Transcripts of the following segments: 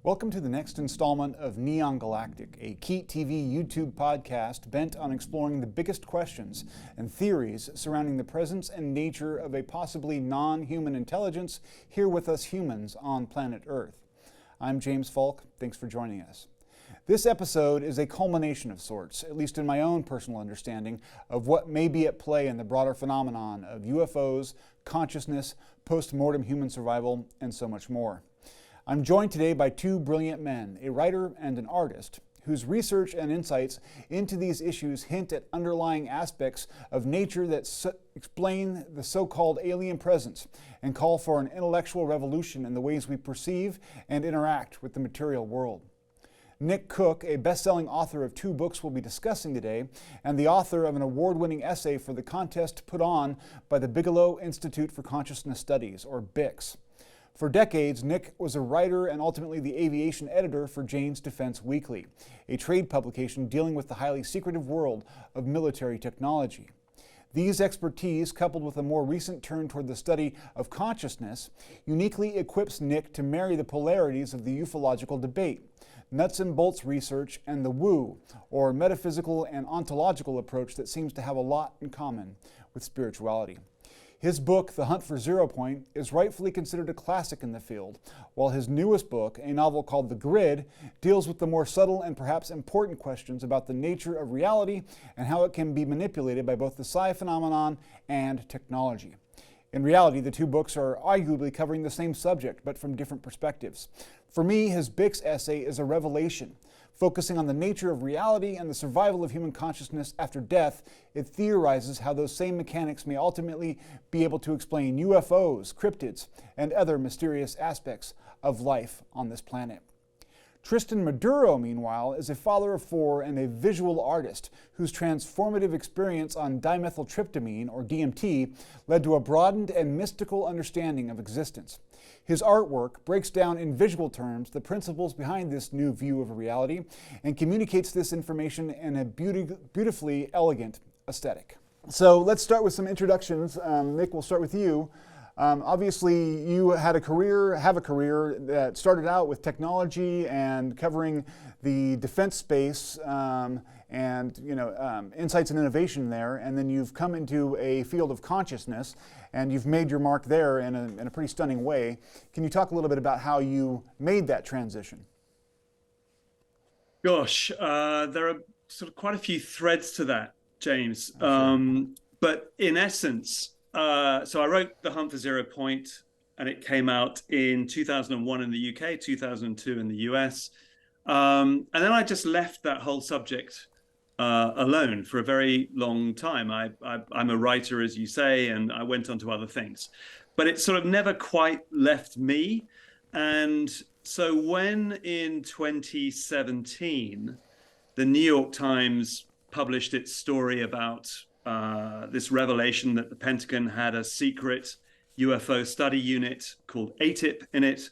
Welcome to the next installment of Neon Galactic, a Keat TV YouTube podcast bent on exploring the biggest questions and theories surrounding the presence and nature of a possibly non-human intelligence here with us humans on planet Earth. I'm James Falk. Thanks for joining us. This episode is a culmination of sorts, at least in my own personal understanding, of what may be at play in the broader phenomenon of UFOs, consciousness, post-mortem human survival, and so much more. I'm joined today by two brilliant men, a writer and an artist, whose research and insights into these issues hint at underlying aspects of nature that explain the so-called alien presence and call for an intellectual revolution in the ways we perceive and interact with the material world. Nick Cook, a best-selling author of two books we'll be discussing today, and the author of an award-winning essay for the contest put on by the Bigelow Institute for Consciousness Studies, or BICS. For decades, Nick was a writer and ultimately the aviation editor for Jane's Defense Weekly, a trade publication dealing with the highly secretive world of military technology. These expertise, coupled with a more recent turn toward the study of consciousness, uniquely equips Nick to marry the polarities of the ufological debate, nuts and bolts research, and the woo, or metaphysical and ontological approach that seems to have a lot in common with spirituality. His book, The Hunt for Zero Point, is rightfully considered a classic in the field, while his newest book, a novel called The Grid, deals with the more subtle and perhaps important questions about the nature of reality and how it can be manipulated by both the psi phenomenon and technology. In reality, the two books are arguably covering the same subject, but from different perspectives. For me, his BICS essay is a revelation. Focusing on the nature of reality and the survival of human consciousness after death, it theorizes how those same mechanics may ultimately be able to explain UFOs, cryptids, and other mysterious aspects of life on this planet. Tristan Maduro, meanwhile, is a father of four and a visual artist whose transformative experience on dimethyltryptamine, or DMT, led to a broadened and mystical understanding of existence. His artwork breaks down in visual terms the principles behind this new view of reality and communicates this information in a beautifully elegant aesthetic. So let's start with some introductions. Nick, we'll start with you. Obviously, you have a career that started out with technology and covering the defense space and insights and innovation there, and then you've come into a field of consciousness and you've made your mark there in a pretty stunning way. Can you talk a little bit about how you made that transition? Gosh, there are sort of quite a few threads to that, James. But in essence, so I wrote The Hunt for Zero Point, and it came out in 2001 in the UK, 2002 in the US. And then I just left that whole subject alone for a very long time. I'm a writer, as you say, and I went on to other things. But it sort of never quite left me. And so when in 2017, the New York Times published its story about this revelation that the Pentagon had a secret UFO study unit called ATIP in it,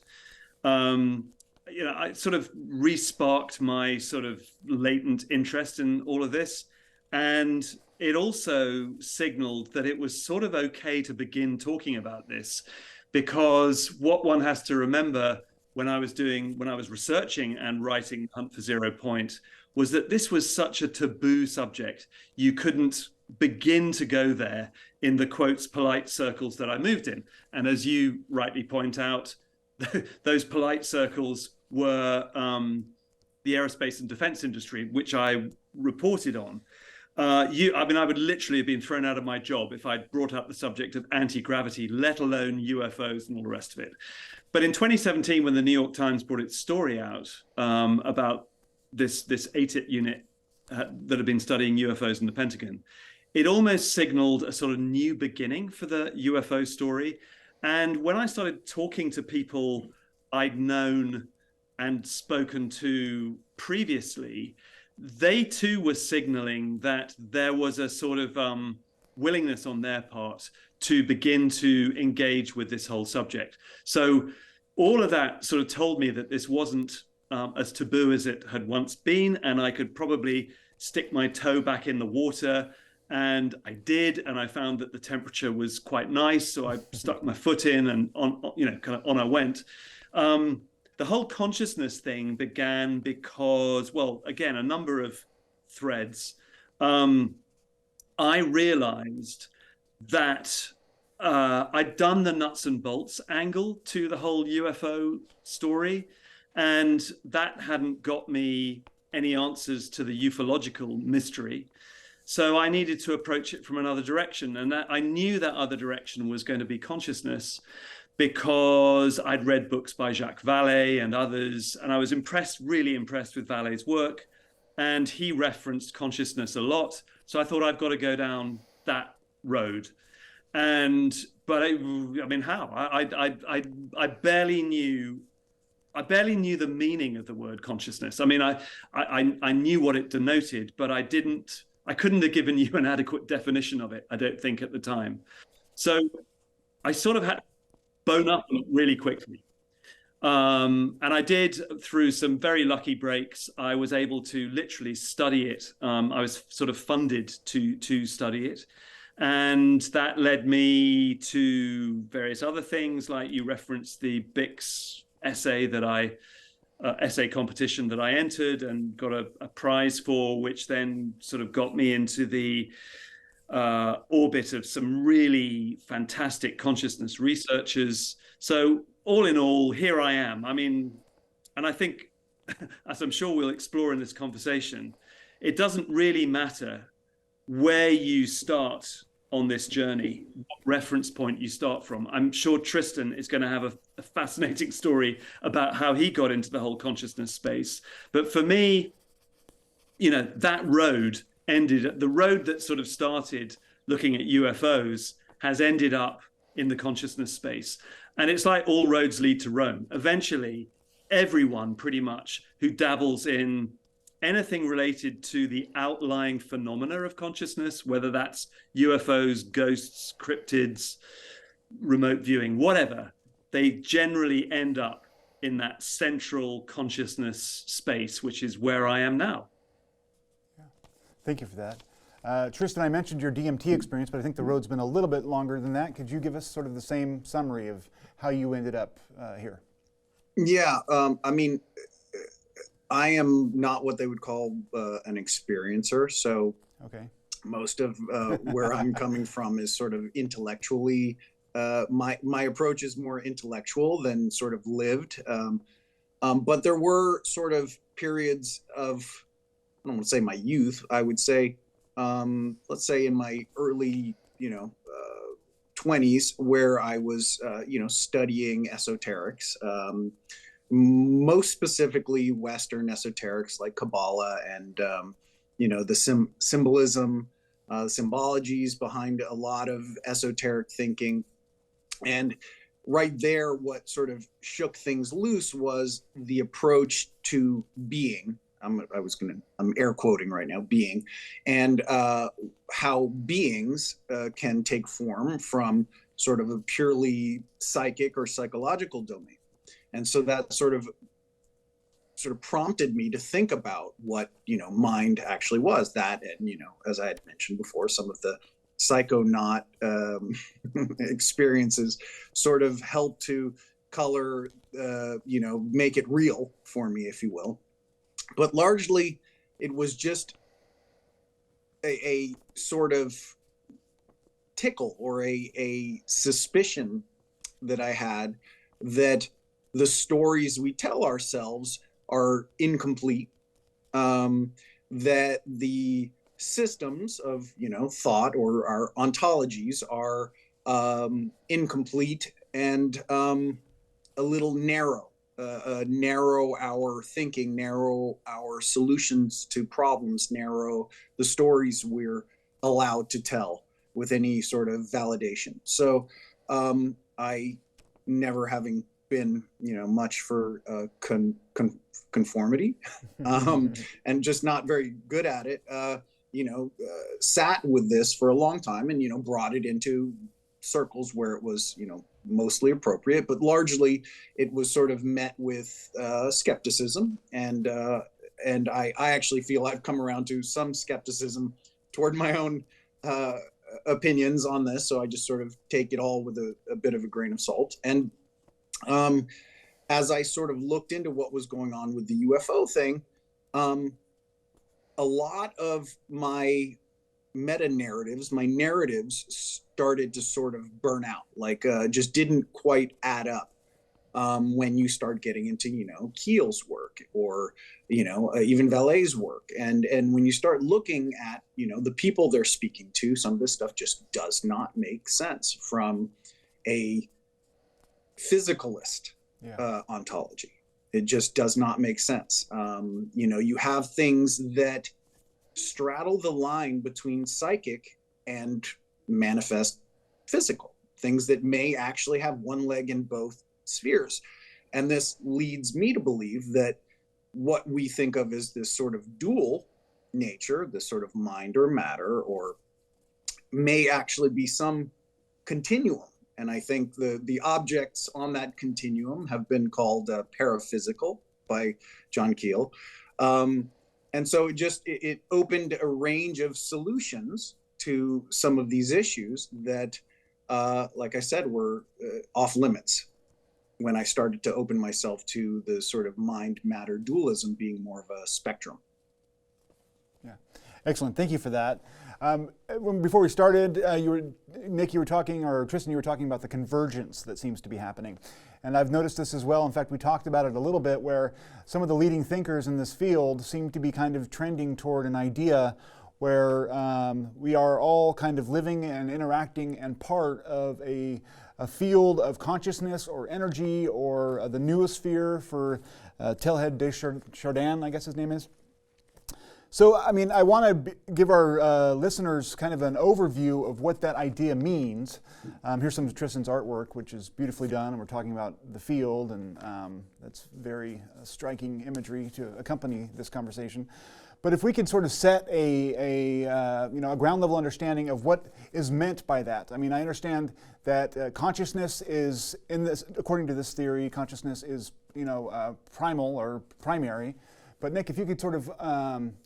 I sort of re-sparked my sort of latent interest in all of this. And it also signaled that it was sort of okay to begin talking about this, because what one has to remember when I was researching and writing Hunt for Zero Point was that this was such a taboo subject. You couldn't begin to go there in the quotes polite circles that I moved in. And as you rightly point out, those polite circles were the aerospace and defense industry, which I reported on. I would literally have been thrown out of my job if I'd brought up the subject of anti-gravity, let alone UFOs and all the rest of it. But in 2017, when the New York Times brought its story out about this ATIP unit that had been studying UFOs in the Pentagon, it almost signaled a sort of new beginning for the UFO story. And when I started talking to people I'd known and spoken to previously, they too were signaling that there was a sort of willingness on their part to begin to engage with this whole subject. So all of that sort of told me that this wasn't as taboo as it had once been, and I could probably stick my toe back in the water. And I did, and I found that the temperature was quite nice, so I stuck my foot in, and on I went. the whole consciousness thing began because, well, again, a number of threads. I realized that I'd done the nuts and bolts angle to the whole UFO story, and that hadn't got me any answers to the ufological mystery. So I needed to approach it from another direction. And I knew that other direction was going to be consciousness, because I'd read books by Jacques Vallée and others, and I was really impressed with Vallée's work. And he referenced consciousness a lot. So I thought I've got to go down that road. But I mean, how? I barely knew the meaning of the word consciousness. I mean, I knew what it denoted, but I couldn't have given you an adequate definition of it, I don't think, at the time. So I sort of had to bone up really quickly. And I did, through some very lucky breaks, I was able to literally study it. I was sort of funded to study it. And that led me to various other things, like you referenced the BICS essay essay competition that I entered and got a prize for, which then sort of got me into the orbit of some really fantastic consciousness researchers. So all in all, here I am. I mean, and I think, as I'm sure we'll explore in this conversation, it doesn't really matter where you start on this journey, what reference point you start from. I'm sure Tristan is going to have a fascinating story about how he got into the whole consciousness space. But for me, that road the road that sort of started looking at UFOs has ended up in the consciousness space. And it's like all roads lead to Rome. Eventually, everyone pretty much who dabbles in anything related to the outlying phenomena of consciousness, whether that's UFOs, ghosts, cryptids, remote viewing, whatever, they generally end up in that central consciousness space, which is where I am now. Yeah. Thank you for that. Tristan, I mentioned your DMT experience, but I think the road's been a little bit longer than that. Could you give us sort of the same summary of how you ended up here? Yeah, I mean, I am not what they would call an experiencer. So okay. Most of where I'm coming from is sort of intellectually, my approach is more intellectual than sort of lived. But there were sort of periods of, I don't want to say my youth, I would say, let's say in my early, 20s, where I was, studying esoterics, most specifically Western esoterics like Kabbalah and, the symbolism, symbologies behind a lot of esoteric thinking. And right there, what sort of shook things loose was the approach to being. I'm air quoting right now, being, and how beings can take form from sort of a purely psychic or psychological domain. And so that sort of prompted me to think about what, mind actually was. That, and, as I had mentioned before, some of the psychonaut experiences sort of helped to color, make it real for me, if you will. But largely, it was just a sort of tickle or a suspicion that I had that the stories we tell ourselves are incomplete, that the systems of, thought or our ontologies are incomplete and a little narrow. Narrow our thinking, narrow our solutions to problems, narrow the stories we're allowed to tell with any sort of validation. So I, never having been, much for conformity, and just not very good at it, sat with this for a long time and, brought it into circles where it was, mostly appropriate, but largely it was sort of met with skepticism. And I actually feel I've come around to some skepticism toward my own opinions on this. So I just sort of take it all with a bit of a grain of salt. And as I sort of looked into what was going on with the UFO thing, a lot of my meta narratives, my narratives started to sort of burn out, like just didn't quite add up. When you start getting into, Keel's work, or, even Valet's work. And when you start looking at, the people they're speaking to, some of this stuff just does not make sense from a physicalist ontology. It just does not make sense. You have things that straddle the line between psychic and manifest physical, things that may actually have one leg in both spheres. And this leads me to believe that what we think of as this sort of dual nature, this sort of mind or matter, or may actually be some continuum. And I think the objects on that continuum have been called paraphysical by John Keel. And so it opened a range of solutions to some of these issues that, like I said, were off limits when I started to open myself to the sort of mind-matter dualism being more of a spectrum. Yeah, excellent. Thank you for that. Before we started, Nick, you were talking, or Tristan, you were talking about the convergence that seems to be happening. And I've noticed this as well. In fact, we talked about it a little bit, where some of the leading thinkers in this field seem to be kind of trending toward an idea where we are all kind of living and interacting and part of a field of consciousness or energy, or the noosphere for Teilhard de Chardin, I guess his name is. So, I mean, I want to give our listeners kind of an overview of what that idea means. Here's some of Tristan's artwork, which is beautifully done, and we're talking about the field, and that's very striking imagery to accompany this conversation. But if we could sort of set a ground level understanding of what is meant by that. I mean, I understand that consciousness is, according to this theory, consciousness is primal or primary. But Nick, if you could sort of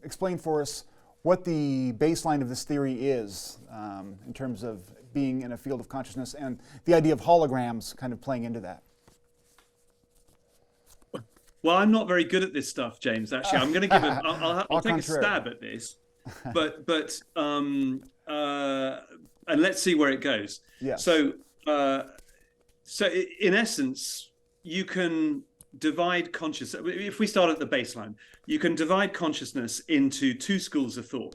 explain for us what the baseline of this theory is in terms of being in a field of consciousness, and the idea of holograms kind of playing into that. Well, I'm not very good at this stuff, James. Actually, I'm going to give it. I'll take a stab at this, but and let's see where it goes. Yeah. So in essence, you can divide consciousness. If we start at the baseline, you can divide consciousness into two schools of thought.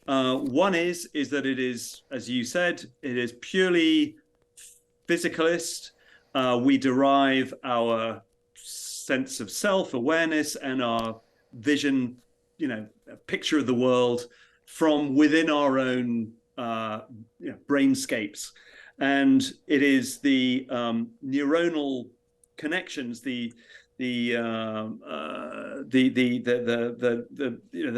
One is that it is, as you said, it is purely physicalist. We derive our sense of self-awareness and our vision, picture of the world from within our own brainscapes. And it is the neuronal connections, the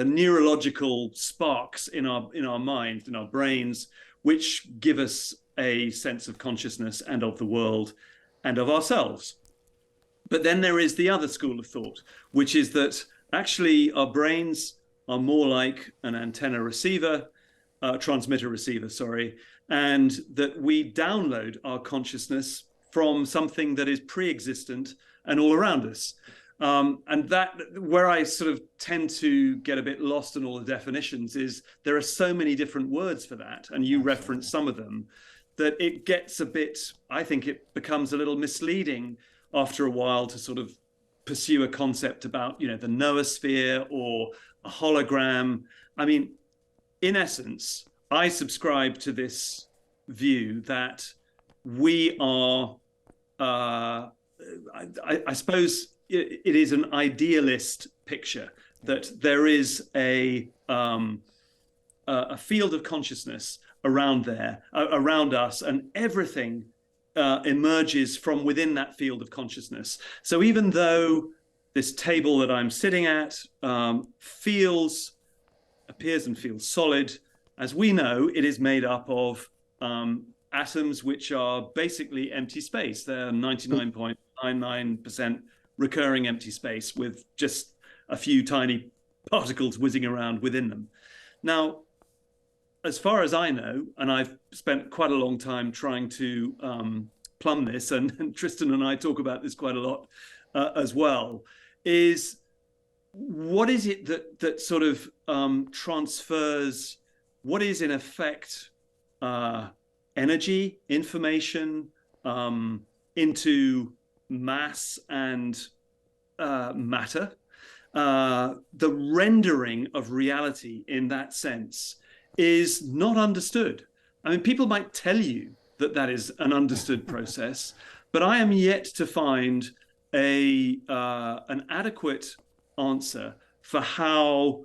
neurological sparks in our minds, in our brains, which give us a sense of consciousness and of the world and of ourselves. But then there is the other school of thought, which is that actually our brains are more like an antenna receiver, transmitter receiver, sorry, and that we download our consciousness from something that is pre-existent and all around us. And that, where I sort of tend to get a bit lost in all the definitions, is there are so many different words for that, and you reference some of them, that it gets a bit, I think it becomes a little misleading after a while to sort of pursue a concept about, the noosphere or a hologram. I mean, in essence, I subscribe to this view that we are, I suppose it is an idealist picture, that there is a field of consciousness around us, and everything emerges from within that field of consciousness. So even though this table that I'm sitting at appears and feels solid, as we know, it is made up of atoms which are basically empty space. They're 99.99% recurring empty space with just a few tiny particles whizzing around within them. Now, as far as I know, and I've spent quite a long time trying to plumb this, and Tristan and I talk about this quite a lot, as well, is what is it that sort of transfers what is in effect energy, information into mass and matter. The rendering of reality in that sense is not understood. I mean, people might tell you that that is an understood process, but I am yet to find an adequate answer for how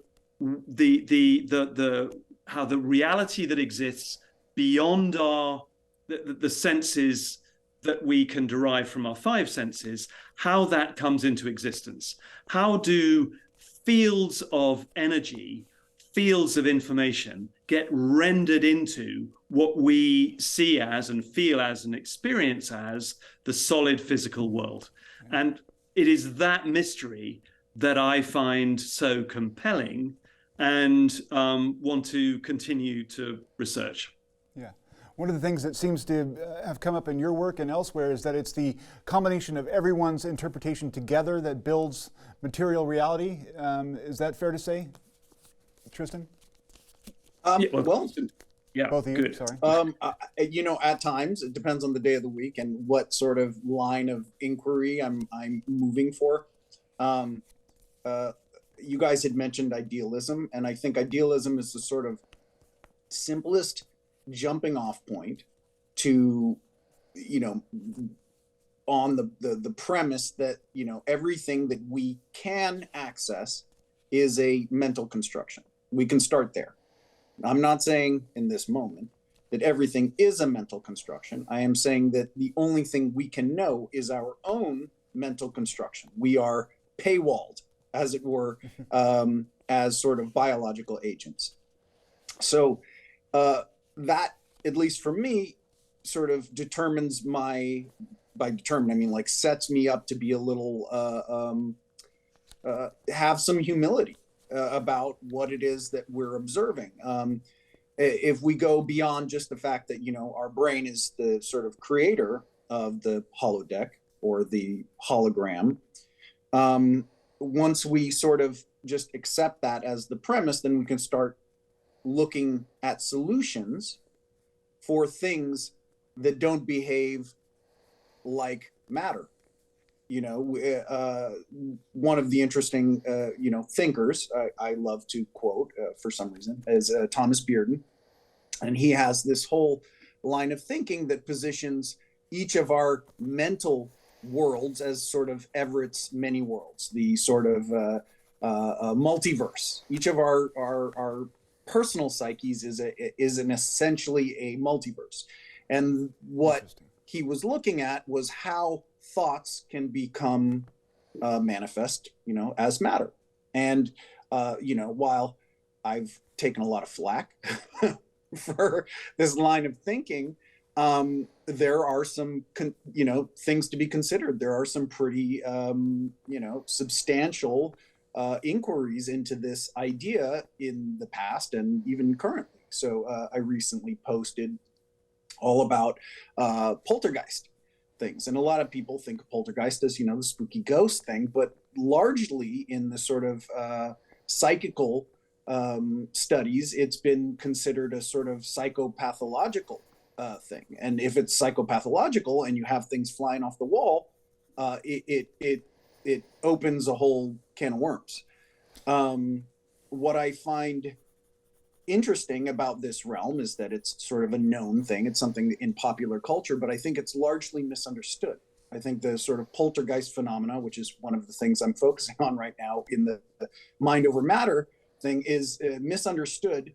how the reality that exists beyond the senses that we can derive from our five senses, how that comes into existence. How do fields of energy, fields of information get rendered into what we see as and feel as and experience as the solid physical world? And it is that mystery that I find so compelling and want to continue to research. Yeah. One of the things that seems to have come up in your work and elsewhere is that it's the combination of everyone's interpretation together that builds material reality. Is that fair to say, Tristan? Yeah, both of you. Good. Sorry. You know, at times it depends on the day of the week and what sort of line of inquiry I'm moving for. You guys had mentioned idealism, and I think idealism is the sort of simplest jumping off point to, you know, on the premise that, you know, everything that we can access is a mental construction. We can start there. I'm not saying in this moment that everything is a mental construction. I am saying that the only thing we can know is our own mental construction. We are paywalled, as it were, as sort of biological agents. So that, at least for me, sort of determines by determine, I mean like sets me up to be a little, have some humility about what it is that we're observing. If we go beyond just the fact that, you know, our brain is the sort of creator of the holodeck or the hologram, once we sort of just accept that as the premise, then we can start looking at solutions for things that don't behave like matter. You know, one of the interesting, you know, thinkers I love to quote for some reason is Thomas Bearden. And he has this whole line of thinking that positions each of our mental worlds as sort of Everett's many worlds, the sort of multiverse. Each of our personal psyches is an essentially a multiverse. And what he was looking at was how thoughts can become manifest, you know, as matter. And, you know, while I've taken a lot of flack for this line of thinking, there are some, you know, things to be considered. There are some pretty, you know, substantial inquiries into this idea in the past and even currently. So I recently posted all about poltergeist things. And a lot of people think of poltergeist as, you know, the spooky ghost thing, but largely in the sort of psychical studies, it's been considered a sort of psychopathological thing. And if it's psychopathological and you have things flying off the wall, it opens a whole can of worms. What I find interesting about this realm is that it's sort of a known thing. It's something in popular culture, but I think it's largely misunderstood. I think the sort of poltergeist phenomena, which is one of the things I'm focusing on right now in the mind over matter thing, is misunderstood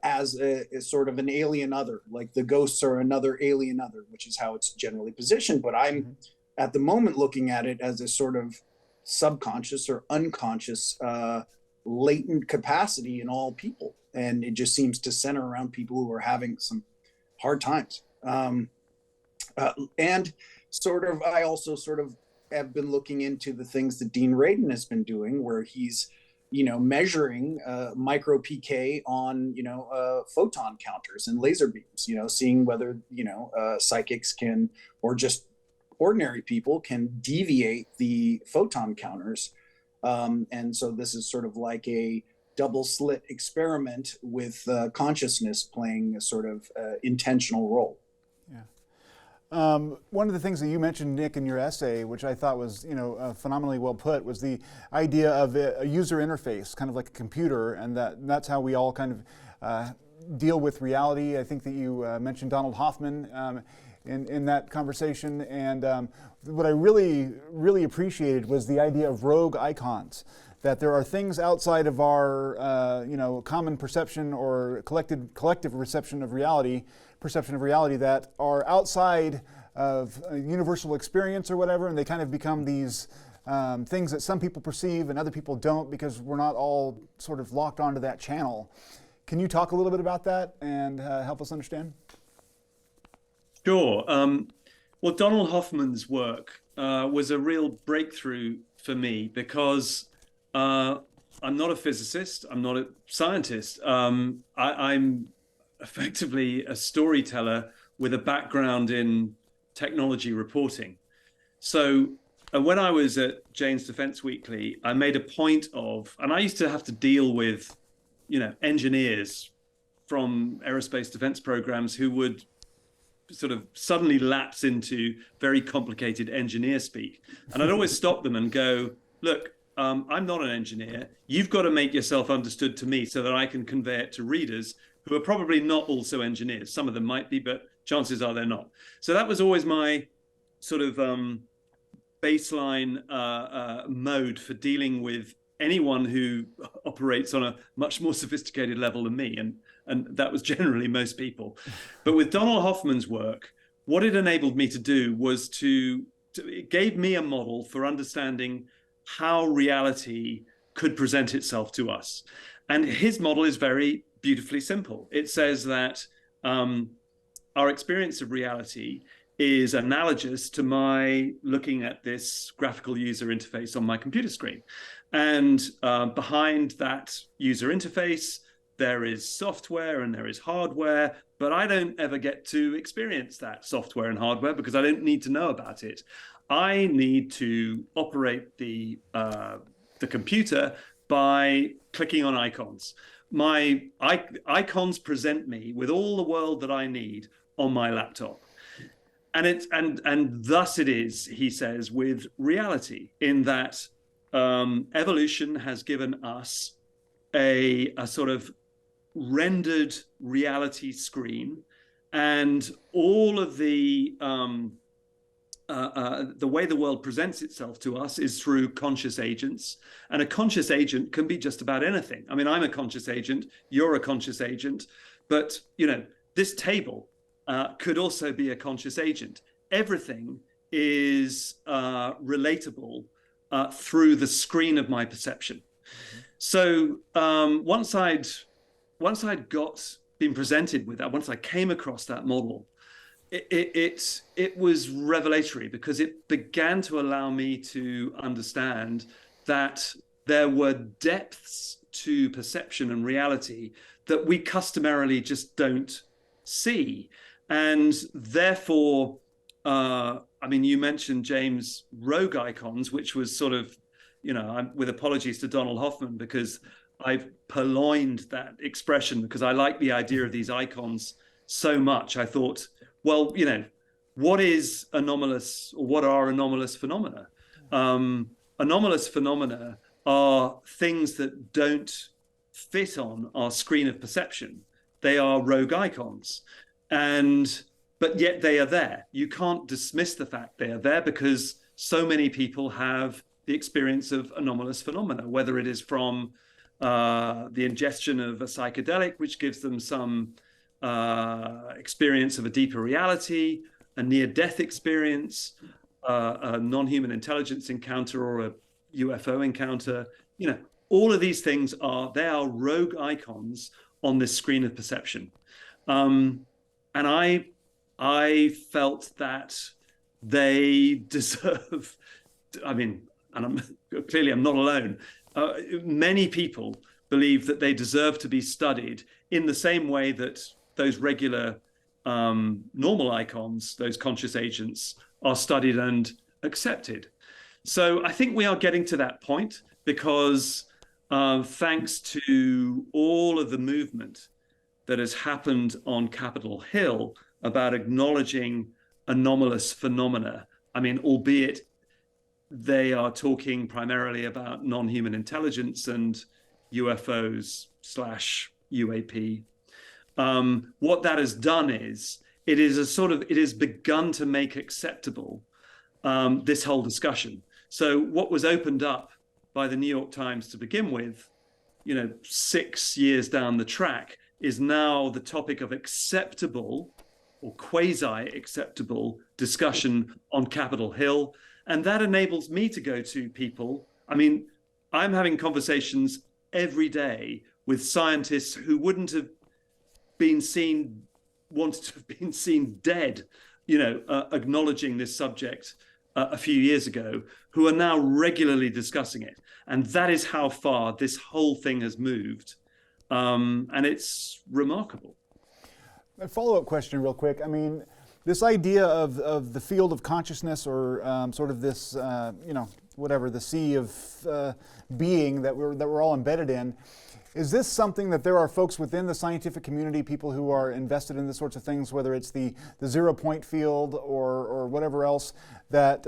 as a sort of an alien other, like the ghosts are another alien other, which is how it's generally positioned. But I'm at the moment looking at it as a sort of subconscious or unconscious latent capacity in all people. And it just seems to center around people who are having some hard times. And sort of, I also sort of have been looking into the things that Dean Radin has been doing, where he's, you know, measuring micro PK on, you know, photon counters and laser beams, you know, seeing whether, you know, psychics can, or just ordinary people can deviate the photon counters. And so this is sort of like a double slit experiment with consciousness playing a sort of intentional role. One of the things that you mentioned, Nick, in your essay, which I thought was, phenomenally well put, was the idea of a user interface, kind of like a computer, and that's how we all kind of deal with reality. I think that you mentioned Donald Hoffman in that conversation, and what I really, really appreciated was the idea of rogue icons. That there are things outside of our, common perception or collective perception of reality that are outside of a universal experience or whatever, and they kind of become these things that some people perceive and other people don't because we're not all sort of locked onto that channel. Can you talk a little bit about that and help us understand? Sure. Well, Donald Hoffman's work was a real breakthrough for me because I'm not a physicist. I'm not a scientist. I'm effectively a storyteller with a background in technology reporting. So when I was at Jane's Defense Weekly, I made a point of, and I used to have to deal with, engineers from aerospace defense programs who would sort of suddenly lapse into very complicated engineer speak. And I'd always stop them and go, look, I'm not an engineer. You've got to make yourself understood to me so that I can convey it to readers who are probably not also engineers. Some of them might be, but chances are they're not. So that was always my sort of baseline mode for dealing with anyone who operates on a much more sophisticated level than me. And that was generally most people. But with Donald Hoffman's work, what it enabled me to do was it gave me a model for understanding how reality could present itself to us. And his model is very beautifully simple. It says that our experience of reality is analogous to my looking at this graphical user interface on my computer screen. And behind that user interface, there is software and there is hardware, but I don't ever get to experience that software and hardware because I don't need to know about it. I need to operate the computer by clicking on icons. My icons present me with all the world that I need on my laptop. And thus it is, he says, with reality, in that evolution has given us a sort of rendered reality screen, and all of the way the world presents itself to us is through conscious agents. And a conscious agent can be just about anything. I mean, I'm a conscious agent, you're a conscious agent, but this table could also be a conscious agent. Everything is relatable through the screen of my perception. Mm-hmm. So once I'd been presented with that, once I came across that model, it was revelatory because it began to allow me to understand that there were depths to perception and reality that we customarily just don't see. And therefore, you mentioned, James, rogue icons, which was sort of, with apologies to Donald Hoffman, because I've purloined that expression because I like the idea of these icons so much. I thought, well, what is anomalous, or what are anomalous phenomena? Anomalous phenomena are things that don't fit on our screen of perception. They are rogue icons. But yet they are there. You can't dismiss the fact they are there because so many people have the experience of anomalous phenomena, whether it is from the ingestion of a psychedelic, which gives them some experience of a deeper reality, a near-death experience, a non-human intelligence encounter, or a UFO encounter. All of these things are rogue icons on this screen of perception. And I felt that they deserve, and I'm not alone. Many people believe that they deserve to be studied in the same way that those regular normal icons, those conscious agents, are studied and accepted. So I think we are getting to that point because thanks to all of the movement that has happened on Capitol Hill about acknowledging anomalous phenomena, I mean, albeit they are talking primarily about non-human intelligence and UFOs / UAP. What that has done is it has begun to make acceptable this whole discussion. So what was opened up by the New York Times to begin with, 6 years down the track, is now the topic of acceptable or quasi-acceptable discussion on Capitol Hill. And that enables me to go to people. I mean, I'm having conversations every day with scientists who wouldn't have wanted to have been seen dead, acknowledging this subject a few years ago, who are now regularly discussing it. And that is how far this whole thing has moved. And it's remarkable. A follow-up question real quick. I mean, this idea of the field of consciousness, or sort of this, the sea of being that we're all embedded in, is this something that there are folks within the scientific community, people who are invested in this sorts of things, whether it's the 0 point field or whatever else, that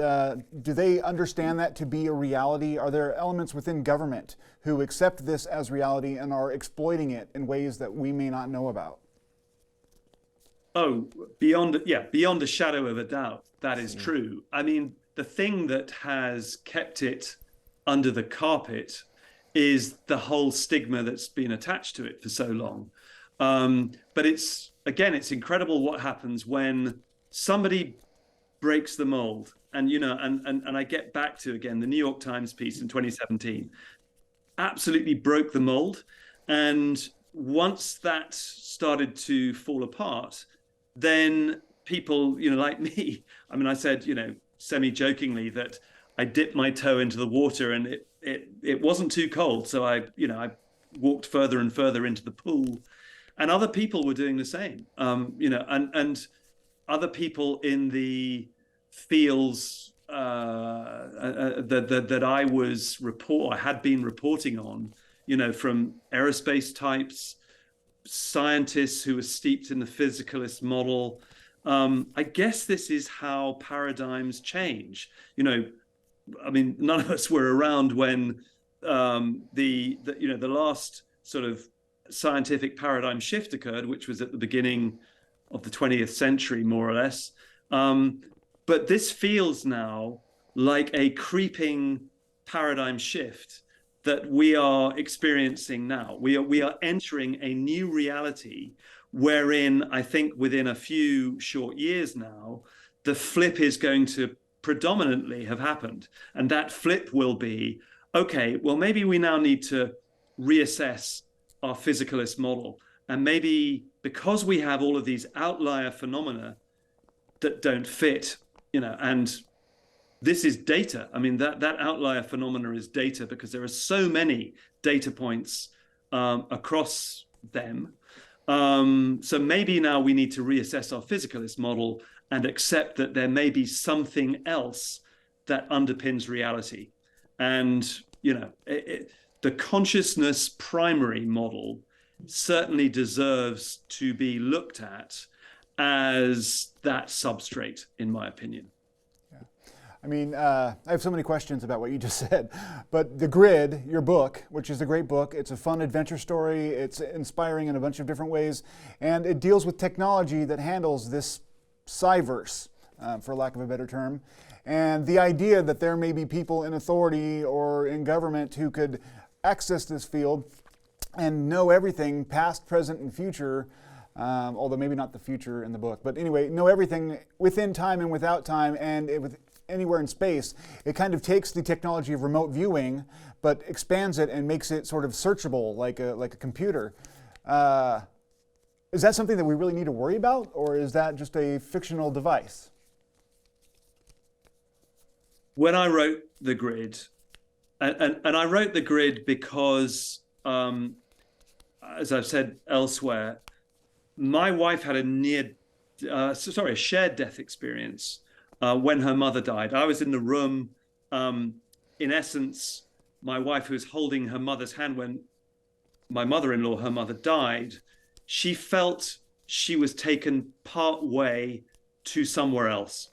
do they understand that to be a reality? Are there elements within government who accept this as reality and are exploiting it in ways that we may not know about? Oh, beyond a shadow of a doubt, that is true. I mean, the thing that has kept it under the carpet is the whole stigma that's been attached to it for so long. But it's incredible what happens when somebody breaks the mold. And, and I get back to, again, the New York Times piece in 2017, absolutely broke the mold. And once that started to fall apart, then people, like me, I mean, I said, semi-jokingly that I dipped my toe into the water and it wasn't too cold. So I walked further and further into the pool, and other people were doing the same, and other people in the fields that I had been reporting on, from aerospace types, scientists who were steeped in the physicalist model. I guess this is how paradigms change. I mean, none of us were around when the last sort of scientific paradigm shift occurred, which was at the beginning of the 20th century, more or less. But this feels now like a creeping paradigm shift that we are experiencing now. We are entering a new reality wherein I think within a few short years now, the flip is going to predominantly have happened. And that flip will be, okay, well, maybe we now need to reassess our physicalist model. And maybe because we have all of these outlier phenomena that don't fit, and this is data. I mean, that outlier phenomena is data because there are so many data points across them. So maybe now we need to reassess our physicalist model and accept that there may be something else that underpins reality. And, the consciousness primary model certainly deserves to be looked at as that substrate, in my opinion. I mean, I have so many questions about what you just said, but The Grid, your book, which is a great book, it's a fun adventure story, it's inspiring in a bunch of different ways, and it deals with technology that handles this cyverse, for lack of a better term, and the idea that there may be people in authority or in government who could access this field and know everything, past, present, and future, although maybe not the future in the book, but anyway, know everything within time and without time, and with anywhere in space. It kind of takes the technology of remote viewing, but expands it and makes it sort of searchable like a computer. Is that something that we really need to worry about, or is that just a fictional device? When I wrote The Grid, and I wrote The Grid because, as I've said elsewhere, my wife had a a shared death experience when her mother died. I was in the room. In essence, my wife, who was holding her mother's hand when my mother-in-law, her mother, died, she felt she was taken part way to somewhere else.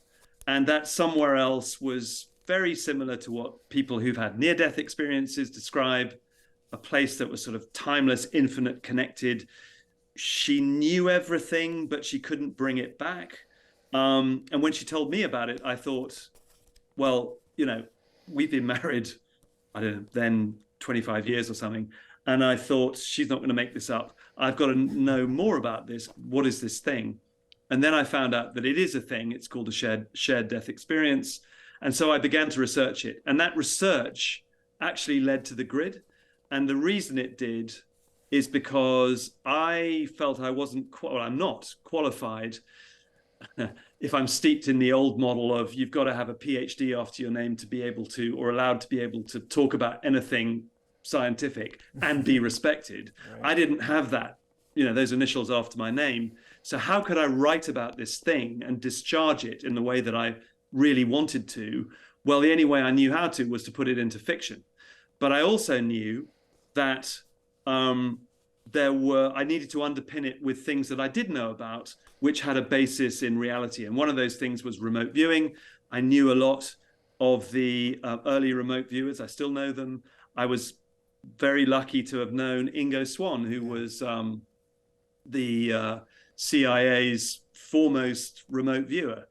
And that somewhere else was very similar to what people who've had near-death experiences describe, a place that was sort of timeless, infinite, connected. She knew everything, but she couldn't bring it back. And when she told me about it, I thought, well, we've been married, I don't know, then 25 years or something. And I thought, she's not going to make this up. I've got to know more about this. What is this thing? And then I found out that it is a thing. It's called a shared death experience. And so I began to research it. And that research actually led to the grid. And the reason it did is because I felt I'm not qualified if I'm steeped in the old model of you've got to have a PhD after your name to be able to, or allowed to be able to talk about anything scientific and be respected. Right. I didn't have that, those initials after my name. So how could I write about this thing and discharge it in the way that I really wanted to? Well, the only way I knew how to was to put it into fiction. But I also knew that I needed to underpin it with things that I did know about, which had a basis in reality. And one of those things was remote viewing. I knew a lot of the early remote viewers. I still know them. I was very lucky to have known Ingo Swann, who was the CIA's foremost remote viewer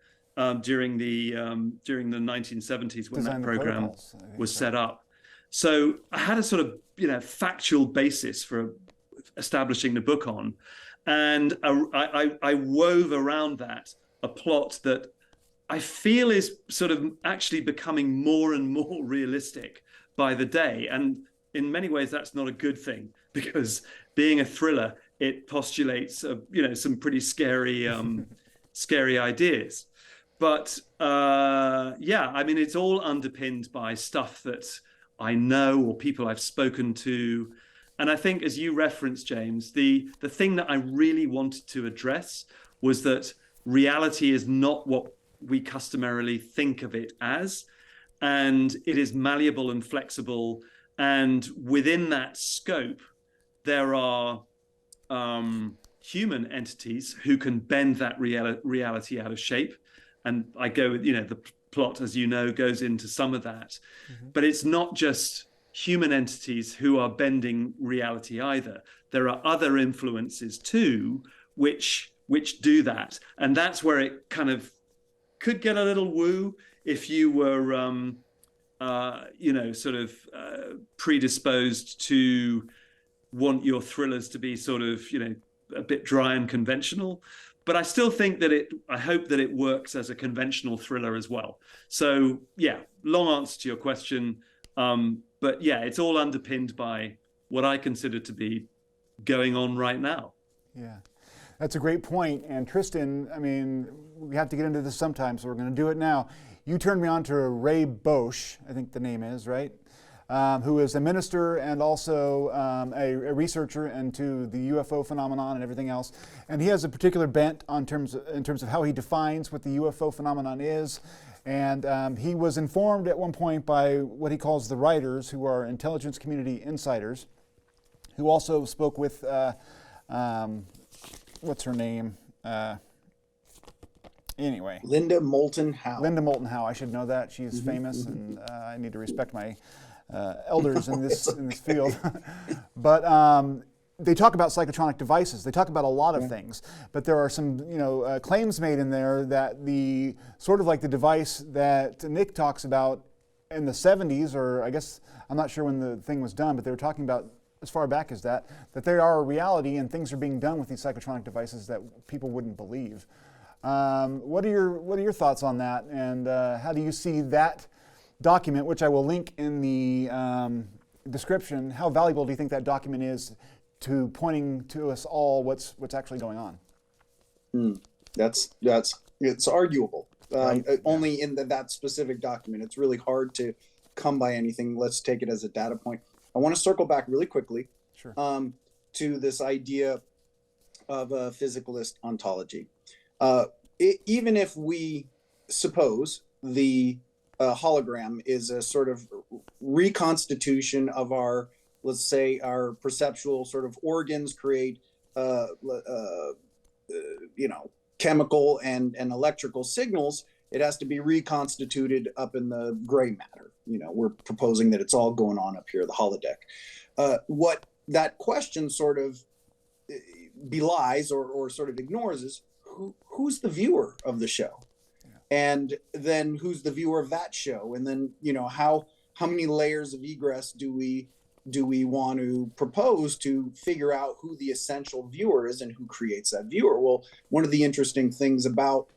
during the 1970s when that program was set up. So I had a sort of factual basis for establishing the book on, and I wove around that a plot that I feel is sort of actually becoming more and more realistic by the day. And in many ways, that's not a good thing, because being a thriller, it postulates some pretty scary scary ideas. But it's all underpinned by stuff that I know or people I've spoken to. And I think, as you referenced, James, the thing that I really wanted to address was that reality is not what we customarily think of it as, and it is malleable and flexible. And within that scope, there are human entities who can bend that reality out of shape. And I go, the plot, as you know, goes into some of that. Mm-hmm. But it's not just human entities who are bending reality either. There are other influences too, which do that. And that's where it kind of could get a little woo if you were, predisposed to want your thrillers to be sort of, a bit dry and conventional. But I still think that I hope that it works as a conventional thriller as well. So yeah, long answer to your question. But yeah, it's all underpinned by what I consider to be going on right now. Yeah, that's a great point. And Tristan, we have to get into this sometime, so we're going to do it now. You turned me on to Ray Bosch, I think the name is, right? Who is a minister and also a researcher into the UFO phenomenon and everything else. And he has a particular bent in terms of how he defines what the UFO phenomenon is. And he was informed at one point by what he calls the writers, who are intelligence community insiders, who also spoke with, what's her name? Anyway. Linda Moulton Howe. Linda Moulton Howe, I should know that. She's famous, and I need to respect my elders in this field. But they talk about psychotronic devices. They talk about a lot of things, but there are some, claims made in there that the sort of like the device that Nick talks about in the 70s, or I guess I'm not sure when the thing was done, but they were talking about as far back as that they are a reality and things are being done with these psychotronic devices that people wouldn't believe. What are your thoughts on that, and how do you see that document, which I will link in the description? How valuable do you think that document is to pointing to us all what's actually going on? It's arguable. Right. Only in that specific document, it's really hard to come by anything. Let's take it as a data point. I want to circle back really quickly, sure, to this idea of a physicalist ontology. Even if we suppose the hologram is a sort of reconstitution of our, let's say, our perceptual sort of organs create, chemical and electrical signals, it has to be reconstituted up in the gray matter. We're proposing that it's all going on up here, the holodeck. What that question sort of belies or sort of ignores is who's the viewer of the show, and then who's the viewer of that show, and then how many layers of egress do we want to propose to figure out who the essential viewer is and who creates that viewer. Well, one of the interesting things about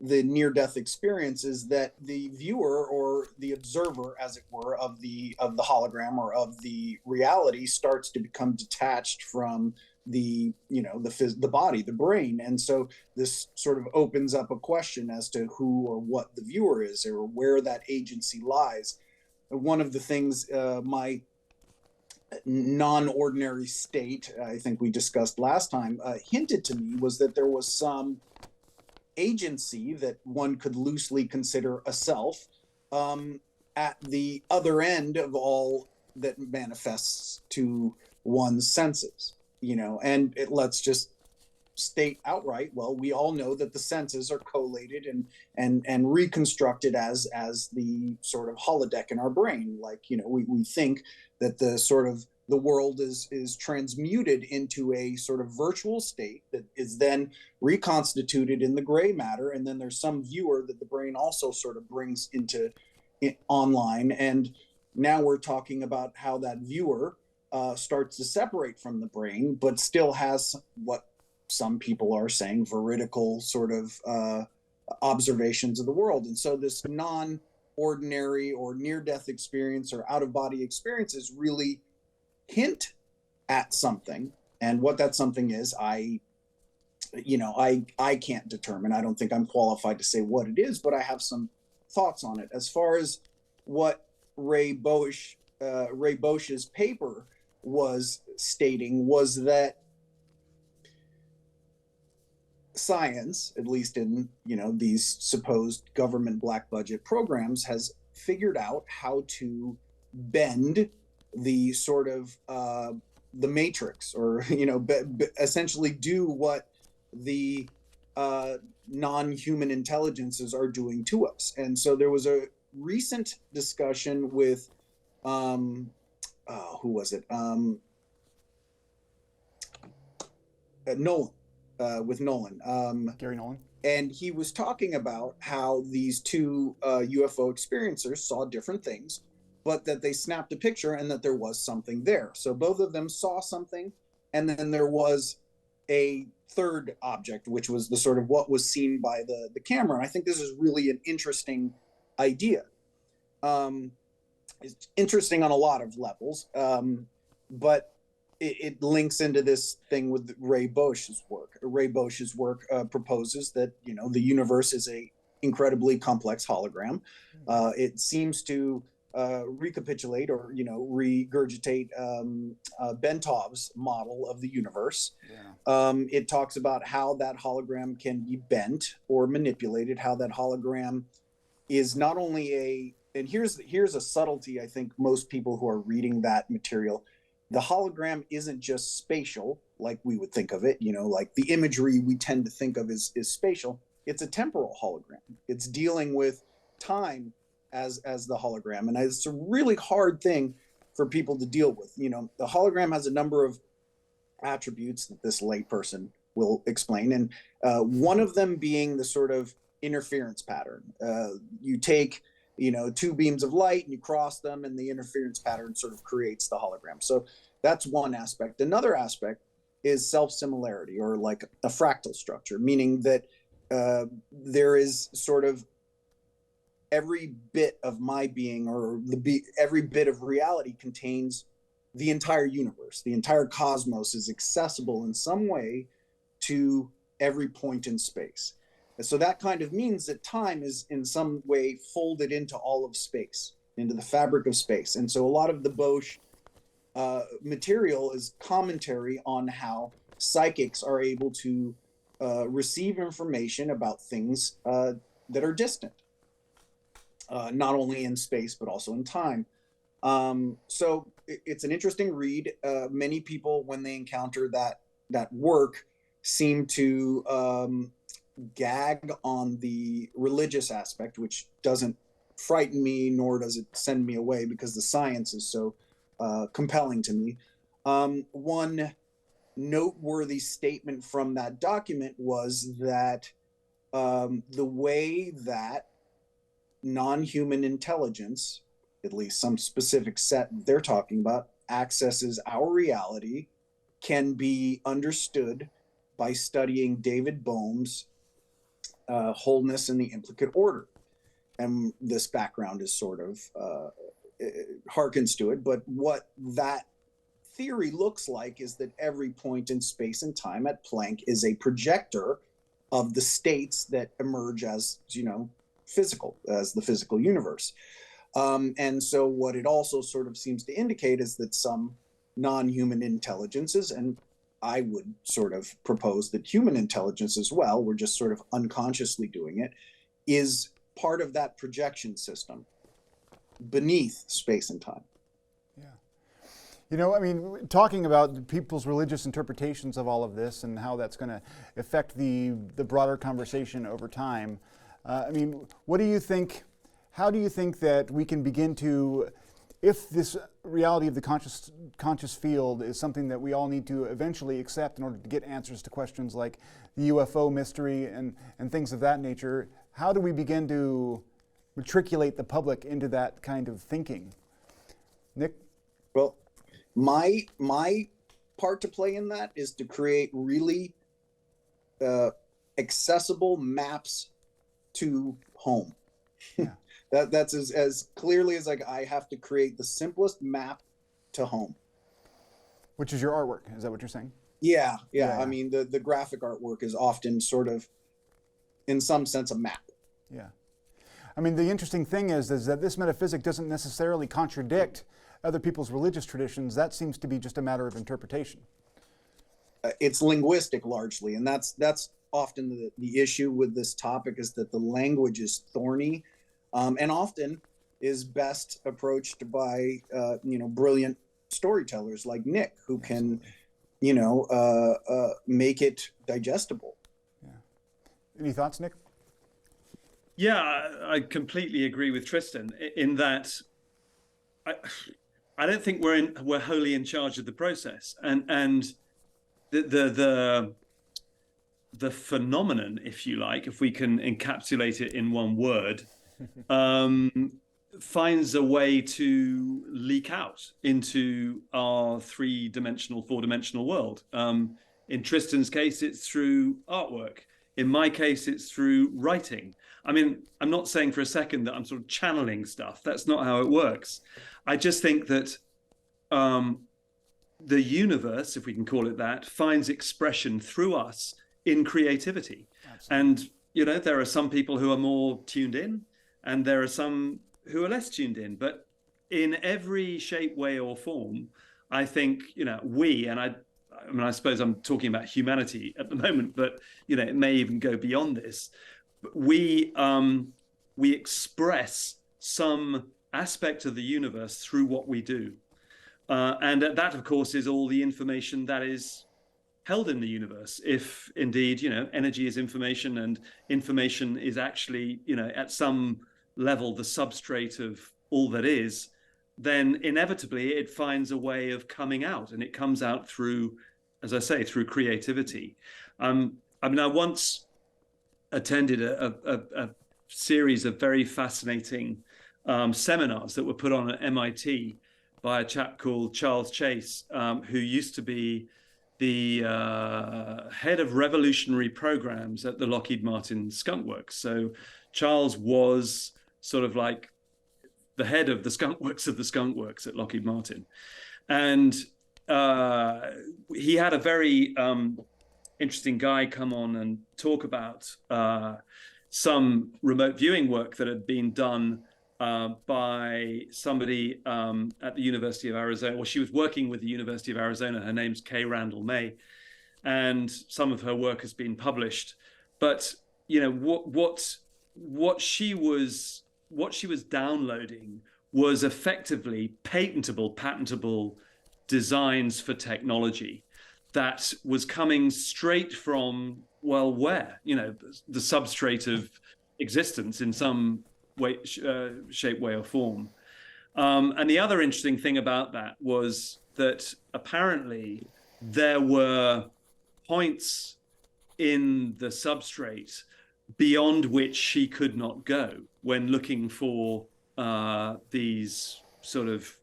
the near-death experience is that the viewer, or the observer, as it were, of the hologram or of the reality starts to become detached from the body, the brain. And so this sort of opens up a question as to who or what the viewer is, or where that agency lies. One of the things my non-ordinary state, I think we discussed last time, hinted to me was that there was some agency that one could loosely consider a self at the other end of all that manifests to one's senses, and let's just state outright, well, we all know that the senses are collated and reconstructed as the sort of holodeck in our brain. Like, we think that the sort of the world is transmuted into a sort of virtual state that is then reconstituted in the gray matter, and then there's some viewer that the brain also sort of brings into online. And now we're talking about how that viewer starts to separate from the brain, but still has what some people are saying veridical sort of observations of the world. And so this non-ordinary or near-death experience or out-of-body experiences really hint at something. And what that something is, I can't determine. I don't think I'm qualified to say what it is, but I have some thoughts on it. As far as what Ray Bosch's paper was stating, was that science, at least in these supposed government black budget programs, has figured out how to bend the sort of the matrix, or essentially do what the non-human intelligences are doing to us. And so there was a recent discussion with who was it? Nolan. With Nolan. Gary Nolan. And he was talking about how these two UFO experiencers saw different things, but that they snapped a picture and that there was something there. So both of them saw something, and then there was a third object, which was the sort of what was seen by the camera. And I think this is really an interesting idea. It's interesting on a lot of levels, but it links into this thing with Ray Bosch's work. Ray Bosch's work proposes that, the universe is a incredibly complex hologram. It seems to recapitulate or, regurgitate Bentov's model of the universe. Yeah. It talks about how that hologram can be bent or manipulated, how that hologram is not only and here's a subtlety I think most people who are reading that material, the hologram isn't just spatial like we would think of it, like the imagery we tend to think of is spatial. It's a temporal hologram. It's dealing with time as the hologram. And it's a really hard thing for people to deal with. The hologram has a number of attributes that this layperson will explain. And one of them being the sort of interference pattern. You take two beams of light and you cross them, and the interference pattern sort of creates the hologram. So that's one aspect. Another aspect is self-similarity, or like a fractal structure, meaning that there is sort of every bit of my being, or every bit of reality contains the entire universe. The entire cosmos is accessible in some way to every point in space. So that kind of means that time is in some way folded into all of space, into the fabric of space. And so a lot of the Bosch material is commentary on how psychics are able to receive information about things that are distant, not only in space, but also in time. So it's an interesting read. Many people, when they encounter that work, seem to gag on the religious aspect, which doesn't frighten me, nor does it send me away, because the science is so compelling to me. One noteworthy statement from that document was that the way that non-human intelligence, at least some specific set they're talking about, accesses our reality can be understood by studying David Bohm's Wholeness in the Implicate Order. And this background is sort of harkens to it. But what that theory looks like is that every point in space and time at Planck is a projector of the states that emerge as, physical, as the physical universe. And so what it also sort of seems to indicate is that some non-human intelligences, and I would sort of propose that human intelligence as well, we're just sort of unconsciously doing it, is part of that projection system beneath space and time. Yeah. Talking about people's religious interpretations of all of this and how that's going to affect the broader conversation over time, what do you think, how do you think that we can begin to, if this reality of the conscious field is something that we all need to eventually accept in order to get answers to questions like the UFO mystery and things of that nature, how do we begin to matriculate the public into that kind of thinking? Nick? Well, my part to play in that is to create really accessible maps to home. Yeah. That's as clearly as I have to create the simplest map to home. Which is your artwork, is that what you're saying? Yeah. The graphic artwork is often sort of, in some sense, a map. Yeah. The interesting thing is that this metaphysic doesn't necessarily contradict other people's religious traditions. That seems to be just a matter of interpretation. It's linguistic largely, and that's often the issue with this topic, is that the language is thorny, and often is best approached by brilliant storytellers like Nick, who can make it digestible. Yeah. Any thoughts, Nick? Yeah, I completely agree with Tristan in that I don't think we're wholly in charge of the process, and the phenomenon, if you like, if we can encapsulate it in one word, finds a way to leak out into our 3-dimensional, 4-dimensional world. In Tristan's case, it's through artwork. In my case, it's through writing. I'm not saying for a second that I'm sort of channeling stuff. That's not how it works. I just think that the universe, if we can call it that, finds expression through us in creativity. Absolutely. And, there are some people who are more tuned in, and there are some who are less tuned in. But in every shape, way, or form, I think, I suppose I'm talking about humanity at the moment, but, it may even go beyond this. We express some aspect of the universe through what we do. And that, of course, is all the information that is held in the universe. If indeed, energy is information, and information is actually, at some level, the substrate of all that is, then inevitably it finds a way of coming out, and it comes out through, as I say, through creativity. I once attended a series of very fascinating seminars that were put on at MIT by a chap called Charles Chase, who used to be the head of revolutionary programs at the Lockheed Martin Skunk Works. So Charles was sort of like the head of the Skunk Works of the Skunk Works at Lockheed Martin. And he had a very interesting guy come on and talk about some remote viewing work that had been done by somebody at the University of Arizona. Well, she was working with the University of Arizona. Her name's Kay Randall May. and some of her work has been published. But what she was downloading was effectively patentable designs for technology that was coming straight from, well, where? The substrate of existence in some way, shape, way, or form. And the other interesting thing about that was that apparently there were points in the substrate beyond which she could not go when looking for these sort of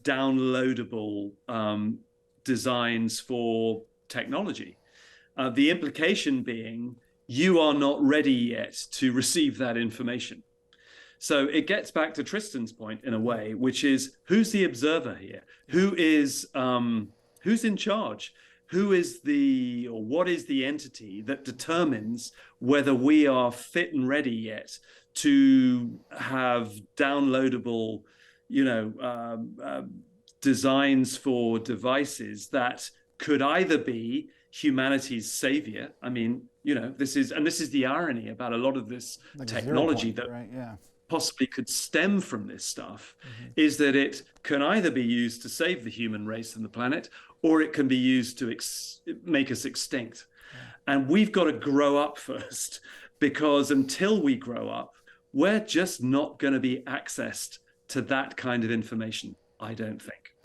downloadable designs for technology. The implication being you are not ready yet to receive that information. So it gets back to Tristan's point in a way, which is, who's the observer here? Who's in charge? What is the entity that determines whether we are fit and ready yet to have downloadable, designs for devices that could either be humanity's savior? I mean, this is the irony about a lot of this technology that possibly could stem from this stuff, is that it can either be used to save the human race and the planet, or it can be used to make us extinct. And we've got to grow up first, because until we grow up, we're just not going to be accessed to that kind of information, I don't think.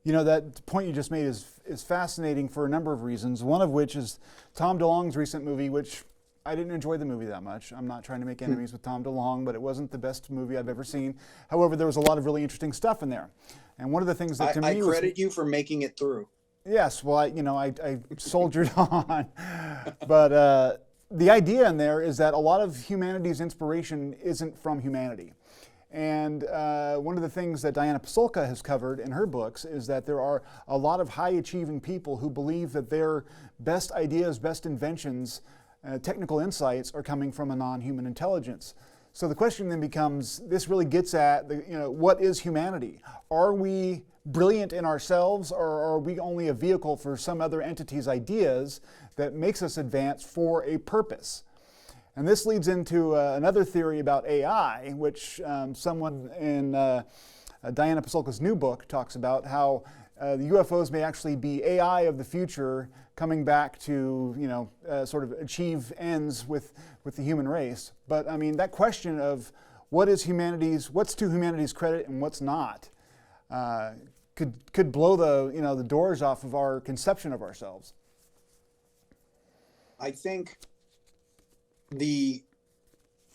That point you just made is fascinating for a number of reasons, one of which is Tom DeLonge's recent movie, which I didn't enjoy the movie that much. I'm not trying to make enemies with Tom DeLonge, but it wasn't the best movie I've ever seen. However, there was a lot of really interesting stuff in there. And one of the things that I credit you for making it through. Yes, well, I soldiered on. But the idea in there is that a lot of humanity's inspiration isn't from humanity. And one of the things that Diana Pasulka has covered in her books is that there are a lot of high-achieving people who believe that their best ideas, best inventions, technical insights are coming from a non-human intelligence. So the question then becomes, this really gets at, what is humanity? Are we brilliant in ourselves, or are we only a vehicle for some other entity's ideas that makes us advance for a purpose? And this leads into another theory about AI, which someone in Diana Pasulka's new book talks about, how the UFOs may actually be AI of the future coming back to, sort of achieve ends with the human race. But I mean, that question of what's to humanity's credit and what's not, could blow the doors off of our conception of ourselves. I think the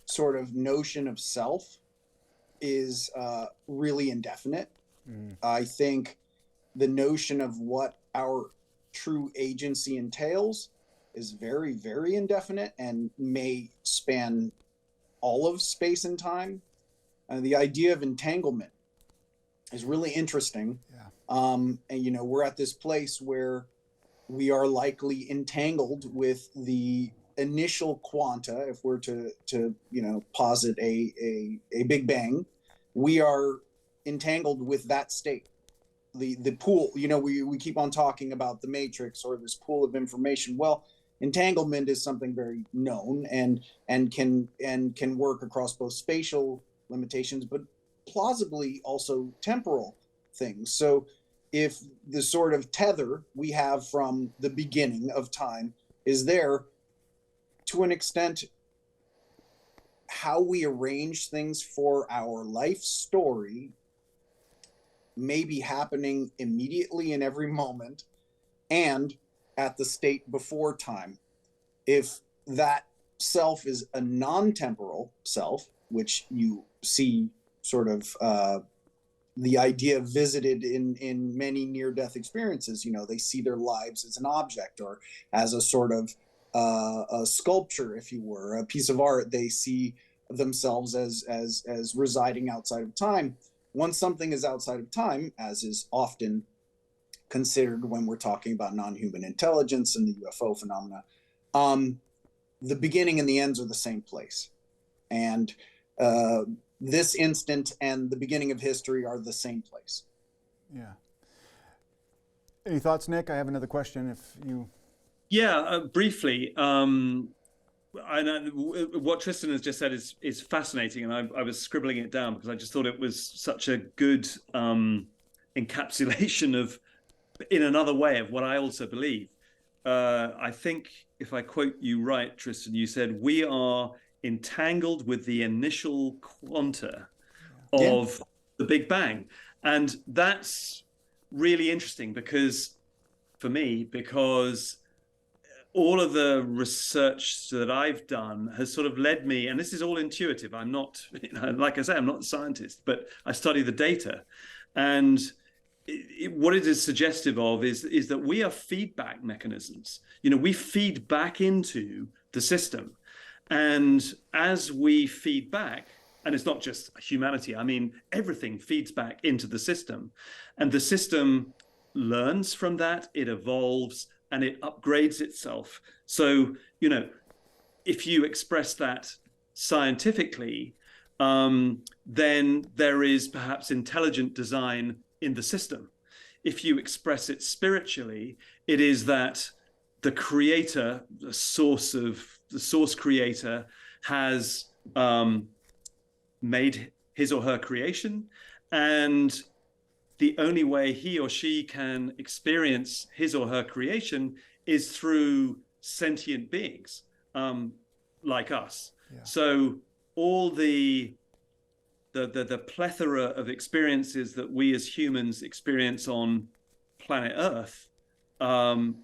sort of notion of self is really indefinite. I think the notion of what our true agency entails is very, very indefinite and may span all of space and time. The idea of entanglement is really interesting. And we're at this place where we are likely entangled with the initial quanta. If we're to posit a Big Bang, we are entangled with that state. The pool, we keep on talking about the matrix or this pool of information. Well, entanglement is something very known and can work across both spatial limitations, but plausibly also temporal things. So if the sort of tether we have from the beginning of time is there, to an extent, how we arrange things for our life story may be happening immediately in every moment and at the state before time. If that self is a non-temporal self, which you see sort of the idea visited in many near-death experiences, they see their lives as an object or as a sort of a sculpture, if you were, a piece of art. They see themselves as residing outside of time. Once something is outside of time, as is often considered when we're talking about non-human intelligence and the UFO phenomena, the beginning and the ends are the same place. And this instant and the beginning of history are the same place. Yeah. Any thoughts, Nick? I have another question if you... Yeah, briefly. I know what Tristan has just said is fascinating, and I was scribbling it down because I just thought it was such a good encapsulation of, in another way, of what I also believe. I think if I quote you right, Tristan, you said we are entangled with the initial quanta of the Big Bang, and that's really interesting because, for me, because all of the research that I've done has sort of led me, and this is all intuitive. I'm not, like I say, I'm not a scientist, but I study the data. And what it is suggestive of is that we are feedback mechanisms. We feed back into the system. And as we feed back, and it's not just humanity, I mean, everything feeds back into the system. And the system learns from that, it evolves, and it upgrades itself. So, if you express that scientifically, then there is perhaps intelligent design in the system. If you express it spiritually, it is that the creator, the source creator, has made his or her creation, and the only way he or she can experience his or her creation is through sentient beings like us. Yeah. So all the plethora of experiences that we as humans experience on planet Earth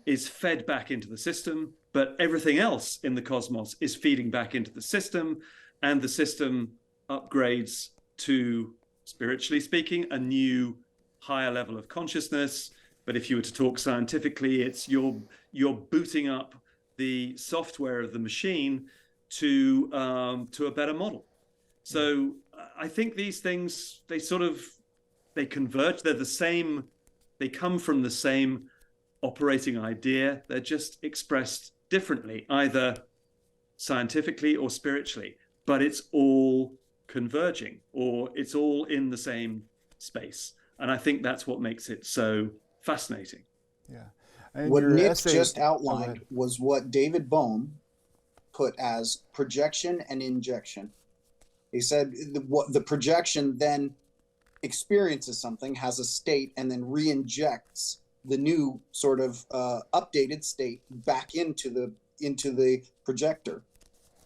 is fed back into the system, but everything else in the cosmos is feeding back into the system, and the system upgrades to, spiritually speaking, a new higher level of consciousness. But if you were to talk scientifically, it's you're booting up the software of the machine to a better model. So I think these things, they converge. They're the same. They come from the same operating idea. They're just expressed differently, either scientifically or spiritually. But it's all converging, or it's all in the same space. And I think that's what makes it so fascinating. Yeah. And what Nick just outlined was what David Bohm put as projection and injection. He said the projection then experiences something, has a state, and then re-injects the new sort of updated state back into the projector.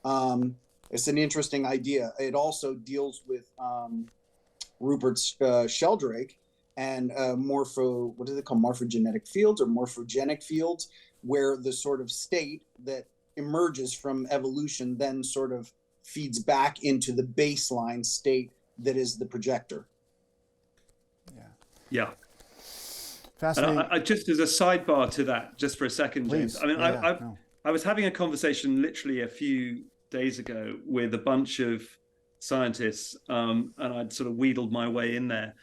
It's an interesting idea. It also deals with Rupert Sheldrake and what do they call morphogenetic fields or morphogenic fields, where the sort of state that emerges from evolution then sort of feeds back into the baseline state that is the projector. Yeah. Fascinating. And I just as a sidebar to that, just for a second, Please. James. I mean, I was having a conversation literally a few days ago with a bunch of scientists, and I'd sort of wheedled my way in there.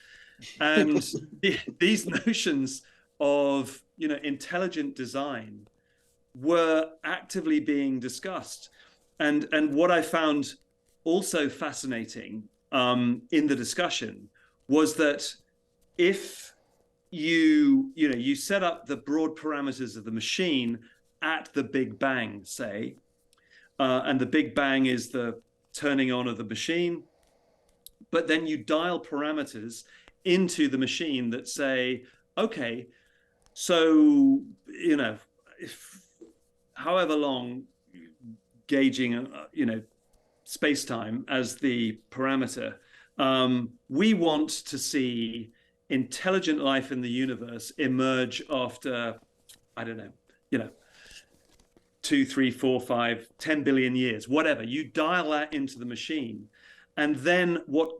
And these notions of, intelligent design were actively being discussed. And what I found also fascinating in the discussion was that if you set up the broad parameters of the machine at the Big Bang, say, and the Big Bang is the turning on of the machine, but then you dial parameters into the machine that say, okay, so, if however long, gauging, space-time as the parameter, we want to see intelligent life in the universe emerge after, I don't know, 2, 3, 4, 5, 10 billion years, whatever. You dial that into the machine, and then what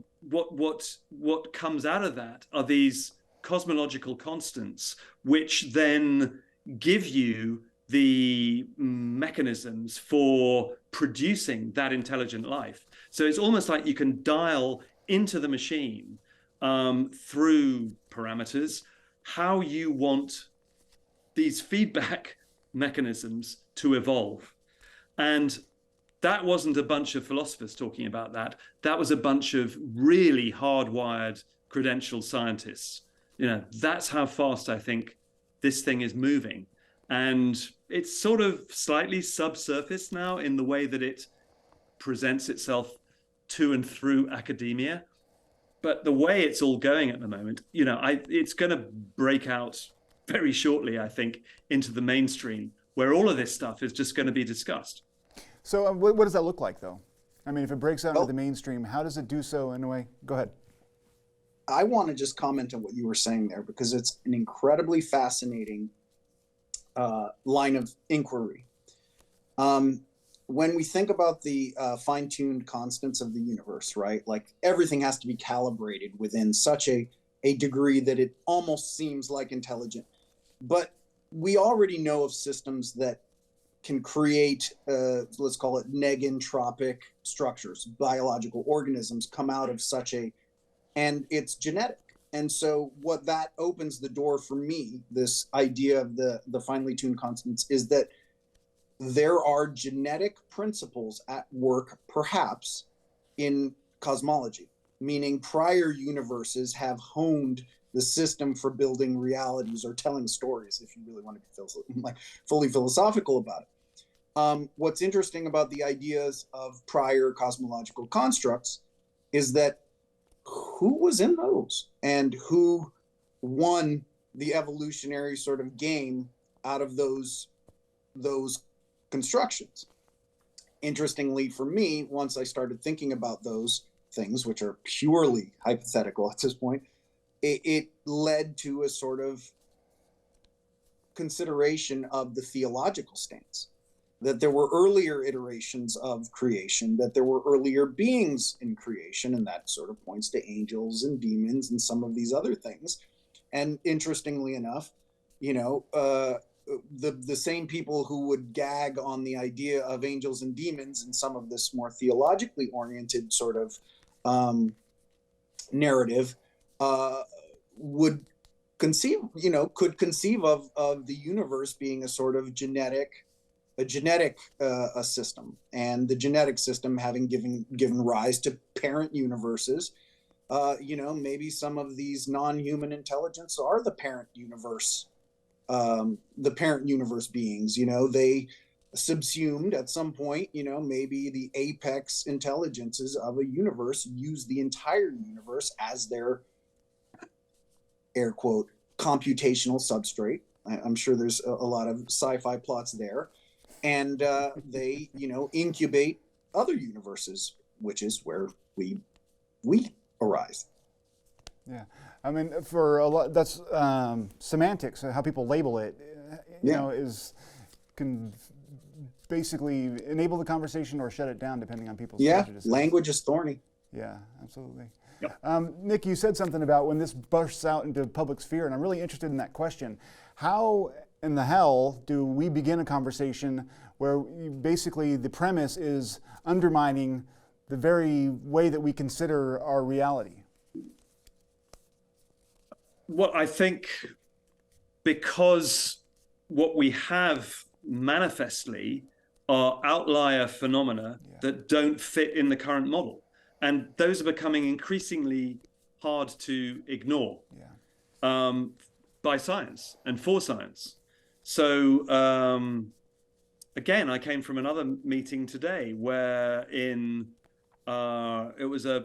comes out of that are these cosmological constants, which then give you the mechanisms for producing that intelligent life. So it's almost like you can dial into the machine through parameters how you want these feedback mechanisms to evolve. And that wasn't a bunch of philosophers talking about that. That was a bunch of really hardwired credentialed scientists. That's how fast I think this thing is moving. And it's sort of slightly subsurface now in the way that it presents itself to and through academia. But the way it's all going at the moment, it's going to break out very shortly, I think, into the mainstream, where all of this stuff is just going to be discussed. So what does that look like, though? I mean, if it breaks out into the mainstream, how does it do so in a way? Go ahead. I want to just comment on what you were saying there, because it's an incredibly fascinating line of inquiry. When we think about the fine-tuned constants of the universe, right? Like everything has to be calibrated within such a degree that it almost seems like intelligent. But we already know of systems that can create, let's call it negentropic structures. Biological organisms come out of such and it's genetic. And so what that opens the door for me, this idea of the finely tuned constants, is that there are genetic principles at work, perhaps, in cosmology, meaning prior universes have honed the system for building realities or telling stories, if you really want to be fully philosophical about it. What's interesting about the ideas of prior cosmological constructs is that who was in those and who won the evolutionary sort of game out of those constructions. Interestingly for me, once I started thinking about those things, which are purely hypothetical at this point, it led to a sort of consideration of the theological stance, that there were earlier iterations of creation, that there were earlier beings in creation, and that sort of points to angels and demons and some of these other things. And interestingly enough, the same people who would gag on the idea of angels and demons in some of this more theologically oriented sort of narrative would could conceive of the universe being a sort of genetic system, and the genetic system having given rise to parent universes. Maybe some of these non-human intelligence are the parent universe beings. They subsumed at some point, maybe the apex intelligences of a universe use the entire universe as their air quote computational substrate. I'm sure there's a lot of sci-fi plots there. And they, incubate other universes, which is where we arise. Yeah, I mean, for a lot, that's semantics. How people label it, can basically enable the conversation or shut it down depending on people's prejudices. Yeah, language is thorny. Yeah, absolutely. Yep. Nick, you said something about when this bursts out into public sphere, and I'm really interested in that question. How in the hell do we begin a conversation where basically the premise is undermining the very way that we consider our reality? Well, I think because what we have manifestly are outlier phenomena that don't fit in the current model. And those are becoming increasingly hard to ignore by science and for science. So again, I came from another meeting today where it was a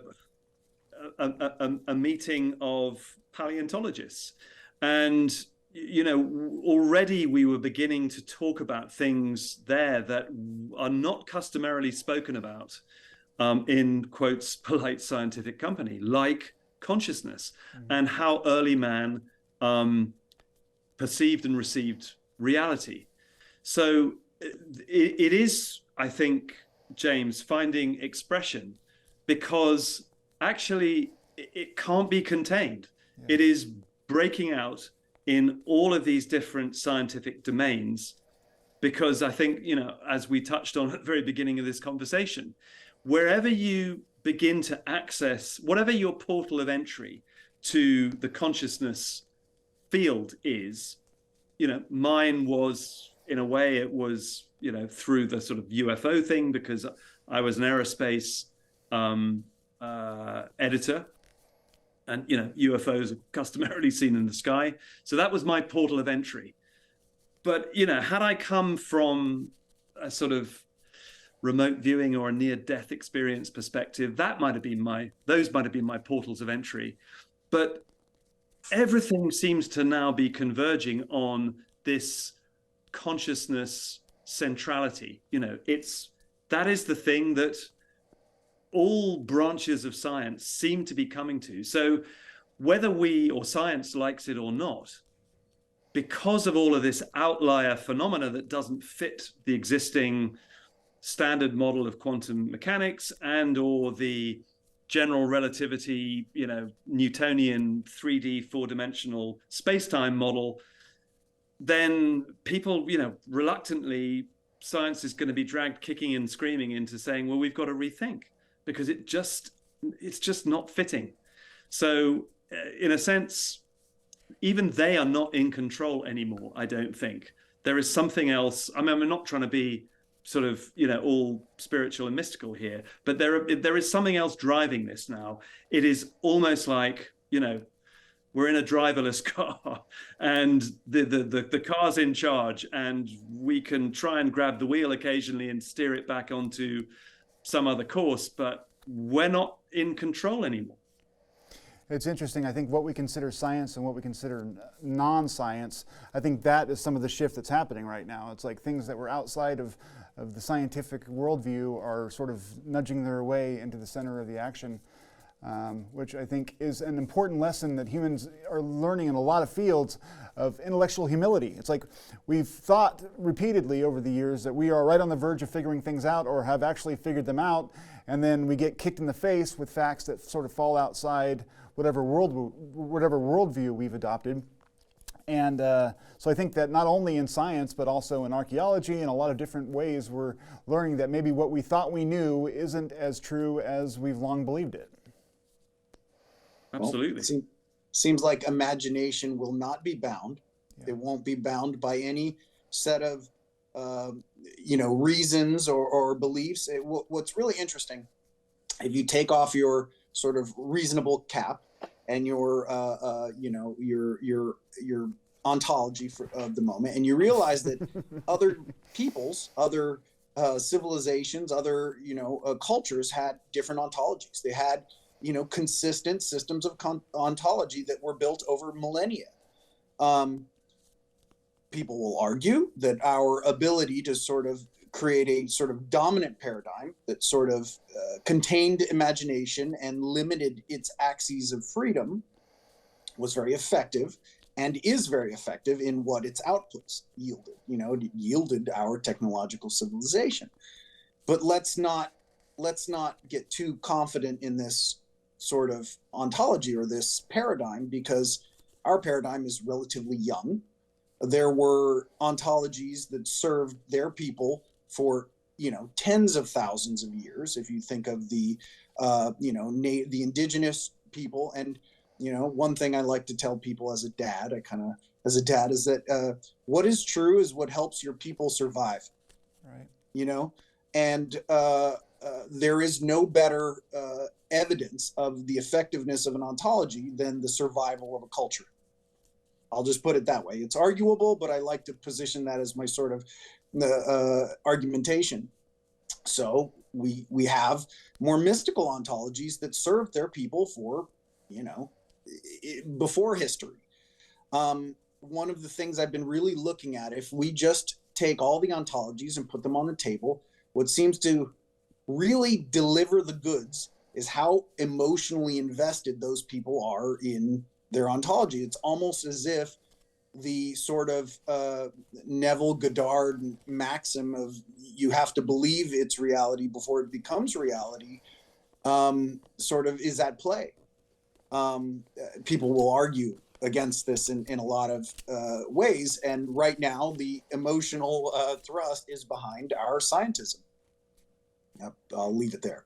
meeting of paleontologists, and already we were beginning to talk about things there that are not customarily spoken about in quotes polite scientific company, like consciousness and how early man perceived and received reality. So it is, I think, James, finding expression, because actually it can't be contained. Yeah. It is breaking out in all of these different scientific domains, because I think, as we touched on at the very beginning of this conversation, wherever you begin to access, whatever your portal of entry to the consciousness field is, mine was, in a way, it was, through the sort of UFO thing, because I was an aerospace editor, and UFOs are customarily seen in the sky. So that was my portal of entry. But, had I come from a sort of remote viewing or a near-death experience perspective, those might have been my portals of entry. But everything seems to now be converging on this consciousness centrality. That is the thing that all branches of science seem to be coming to. So whether we or science likes it or not, because of all of this outlier phenomena that doesn't fit the existing standard model of quantum mechanics and or the general relativity, Newtonian 3D four-dimensional space-time model, then people, reluctantly, science is going to be dragged kicking and screaming into saying, well, we've got to rethink, because it's just not fitting. So in a sense, even they are not in control anymore, I don't think. There is something else. I mean, I'm not trying to be sort of, all spiritual and mystical here, but there is something else driving this now. It is almost like, we're in a driverless car and the car's in charge, and we can try and grab the wheel occasionally and steer it back onto some other course, but we're not in control anymore. It's interesting. I think what we consider science and what we consider non-science, I think that is some of the shift that's happening right now. It's like things that were outside of the scientific worldview are sort of nudging their way into the center of the action, which I think is an important lesson that humans are learning in a lot of fields of intellectual humility. It's like we've thought repeatedly over the years that we are right on the verge of figuring things out or have actually figured them out, and then we get kicked in the face with facts that sort of fall outside whatever worldview we've adopted. And so I think that not only in science, but also in archaeology and a lot of different ways, we're learning that maybe what we thought we knew isn't as true as we've long believed it. Absolutely. Well, seems like imagination will not be bound. Yeah. It won't be bound by any set of, reasons or beliefs. What's really interesting, if you take off your sort of reasonable cap and your ontology of the moment, and you realize that other peoples, other civilizations, other cultures had different ontologies. They had consistent systems of ontology that were built over millennia. People will argue that our ability to sort of create a sort of dominant paradigm that sort of contained imagination and limited its axes of freedom was very effective and is very effective in what its outputs yielded. It yielded our technological civilization. But let's not get too confident in this sort of ontology or this paradigm, because our paradigm is relatively young. There were ontologies that served their people for tens of thousands of years. If you think of the the indigenous people, and one thing I like to tell people as a dad is that what is true is what helps your people survive. Right. And there is no better evidence of the effectiveness of an ontology than the survival of a culture. I'll just put it that way. It's arguable, but I like to position that as my sort of argumentation. So we have more mystical ontologies that served their people for, before history. One of the things I've been really looking at, if we just take all the ontologies and put them on the table, what seems to really deliver the goods is how emotionally invested those people are in their ontology. It's almost as if the sort of Neville Goddard maxim of you have to believe it's reality before it becomes reality sort of is at play. People will argue against this in a lot of ways, and right now the emotional thrust is behind our scientism. Yep, I'll leave it there.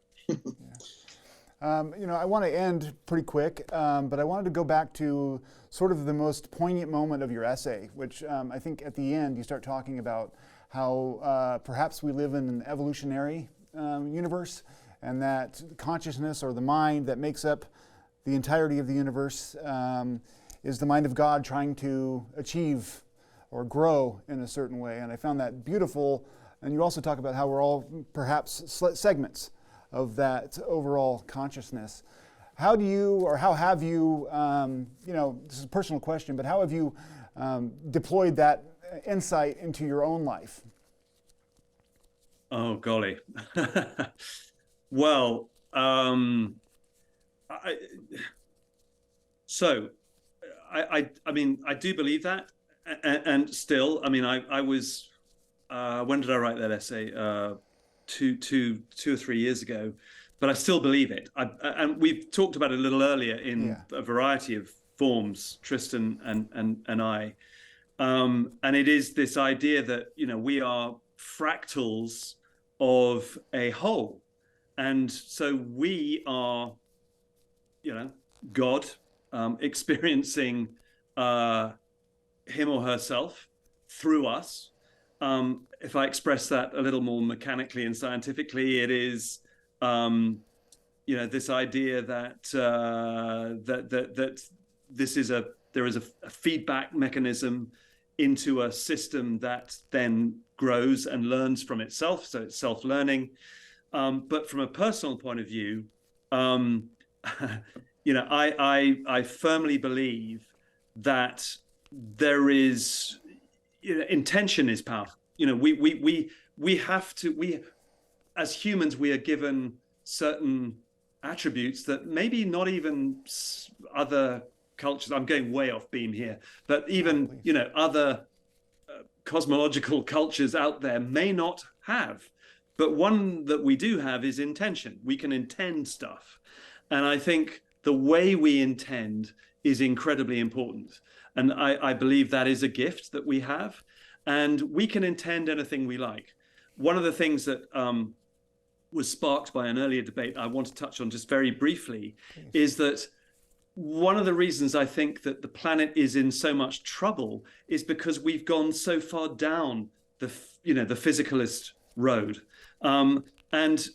I want to end pretty quick, but I wanted to go back to sort of the most poignant moment of your essay, which I think at the end you start talking about how perhaps we live in an evolutionary universe, and that consciousness or the mind that makes up the entirety of the universe is the mind of God trying to achieve or grow in a certain way. And I found that beautiful. And you also talk about how we're all perhaps segments of that overall consciousness. How do you, or how have you, this is a personal question, but how have you deployed that insight into your own life? Oh, golly. Well, I mean, I do believe that. And still, I mean, I was, when did I write that essay? Two or 3 years ago. But I still believe it. And we've talked about it a little earlier in a variety of forms, Tristan and I. And it is this idea that, we are fractals of a whole. And so we are, God experiencing him or herself through us. If I express that a little more mechanically and scientifically, it is, this idea that there is a feedback mechanism into a system that then grows and learns from itself. So it's self-learning. But from a personal point of view, I firmly believe that there is, intention is powerful. We have to, as humans, we are given certain attributes that maybe not even other cultures, I'm going way off beam here, but even, other cosmological cultures out there may not have. But one that we do have is intention. We can intend stuff. And I think the way we intend is incredibly important. And I believe that is a gift that we have. And we can intend anything we like. One of the things that was sparked by an earlier debate I want to touch on just very briefly is that one of the reasons I think that the planet is in so much trouble is because we've gone so far down the physicalist road. And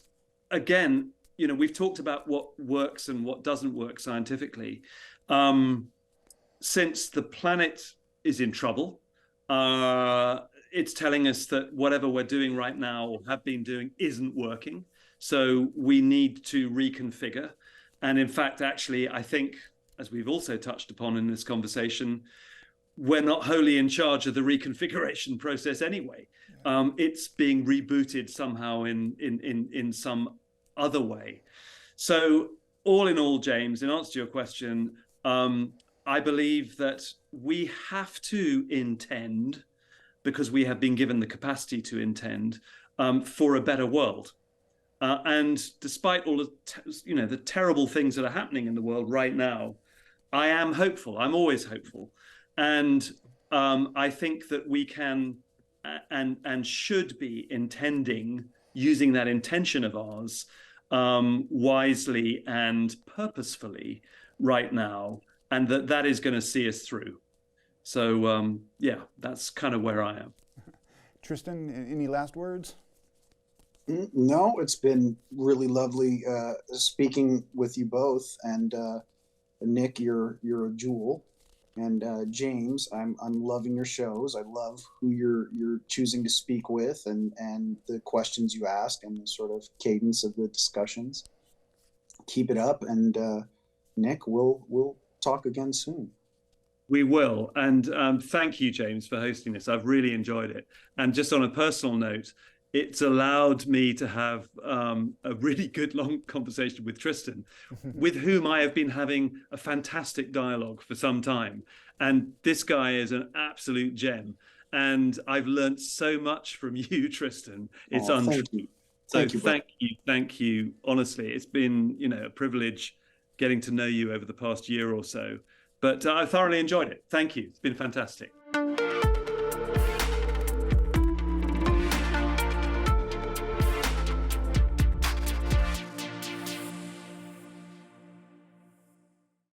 again, we've talked about what works and what doesn't work scientifically. Since the planet is in trouble, it's telling us that whatever we're doing right now or have been doing isn't working. So we need to reconfigure. And in fact, actually, I think, as we've also touched upon in this conversation, we're not wholly in charge of the reconfiguration process anyway. It's being rebooted somehow in some other way. So all in all, James, in answer to your question, I believe that we have to intend, because we have been given the capacity to intend, for a better world. And despite all the terrible things that are happening in the world right now, I am hopeful. I'm always hopeful. And I think that we can and should be intending, using that intention of ours wisely and purposefully right now, and that is going to see us through. So, that's kind of where I am. Tristan, any last words? No, it's been really lovely speaking with you both. And Nick, you're a jewel. And James, I'm loving your shows. I love who you're choosing to speak with, and the questions you ask, and the sort of cadence of the discussions. Keep it up, and Nick, we'll talk again soon. We will. And thank you, James, for hosting this. I've really enjoyed it. And just on a personal note, it's allowed me to have a really good long conversation with Tristan, with whom I have been having a fantastic dialogue for some time. And this guy is an absolute gem. And I've learned so much from you, Tristan. It's untrue. Thank you. Honestly, it's been, a privilege getting to know you over the past year or so. But I thoroughly enjoyed it. Thank you. It's been fantastic.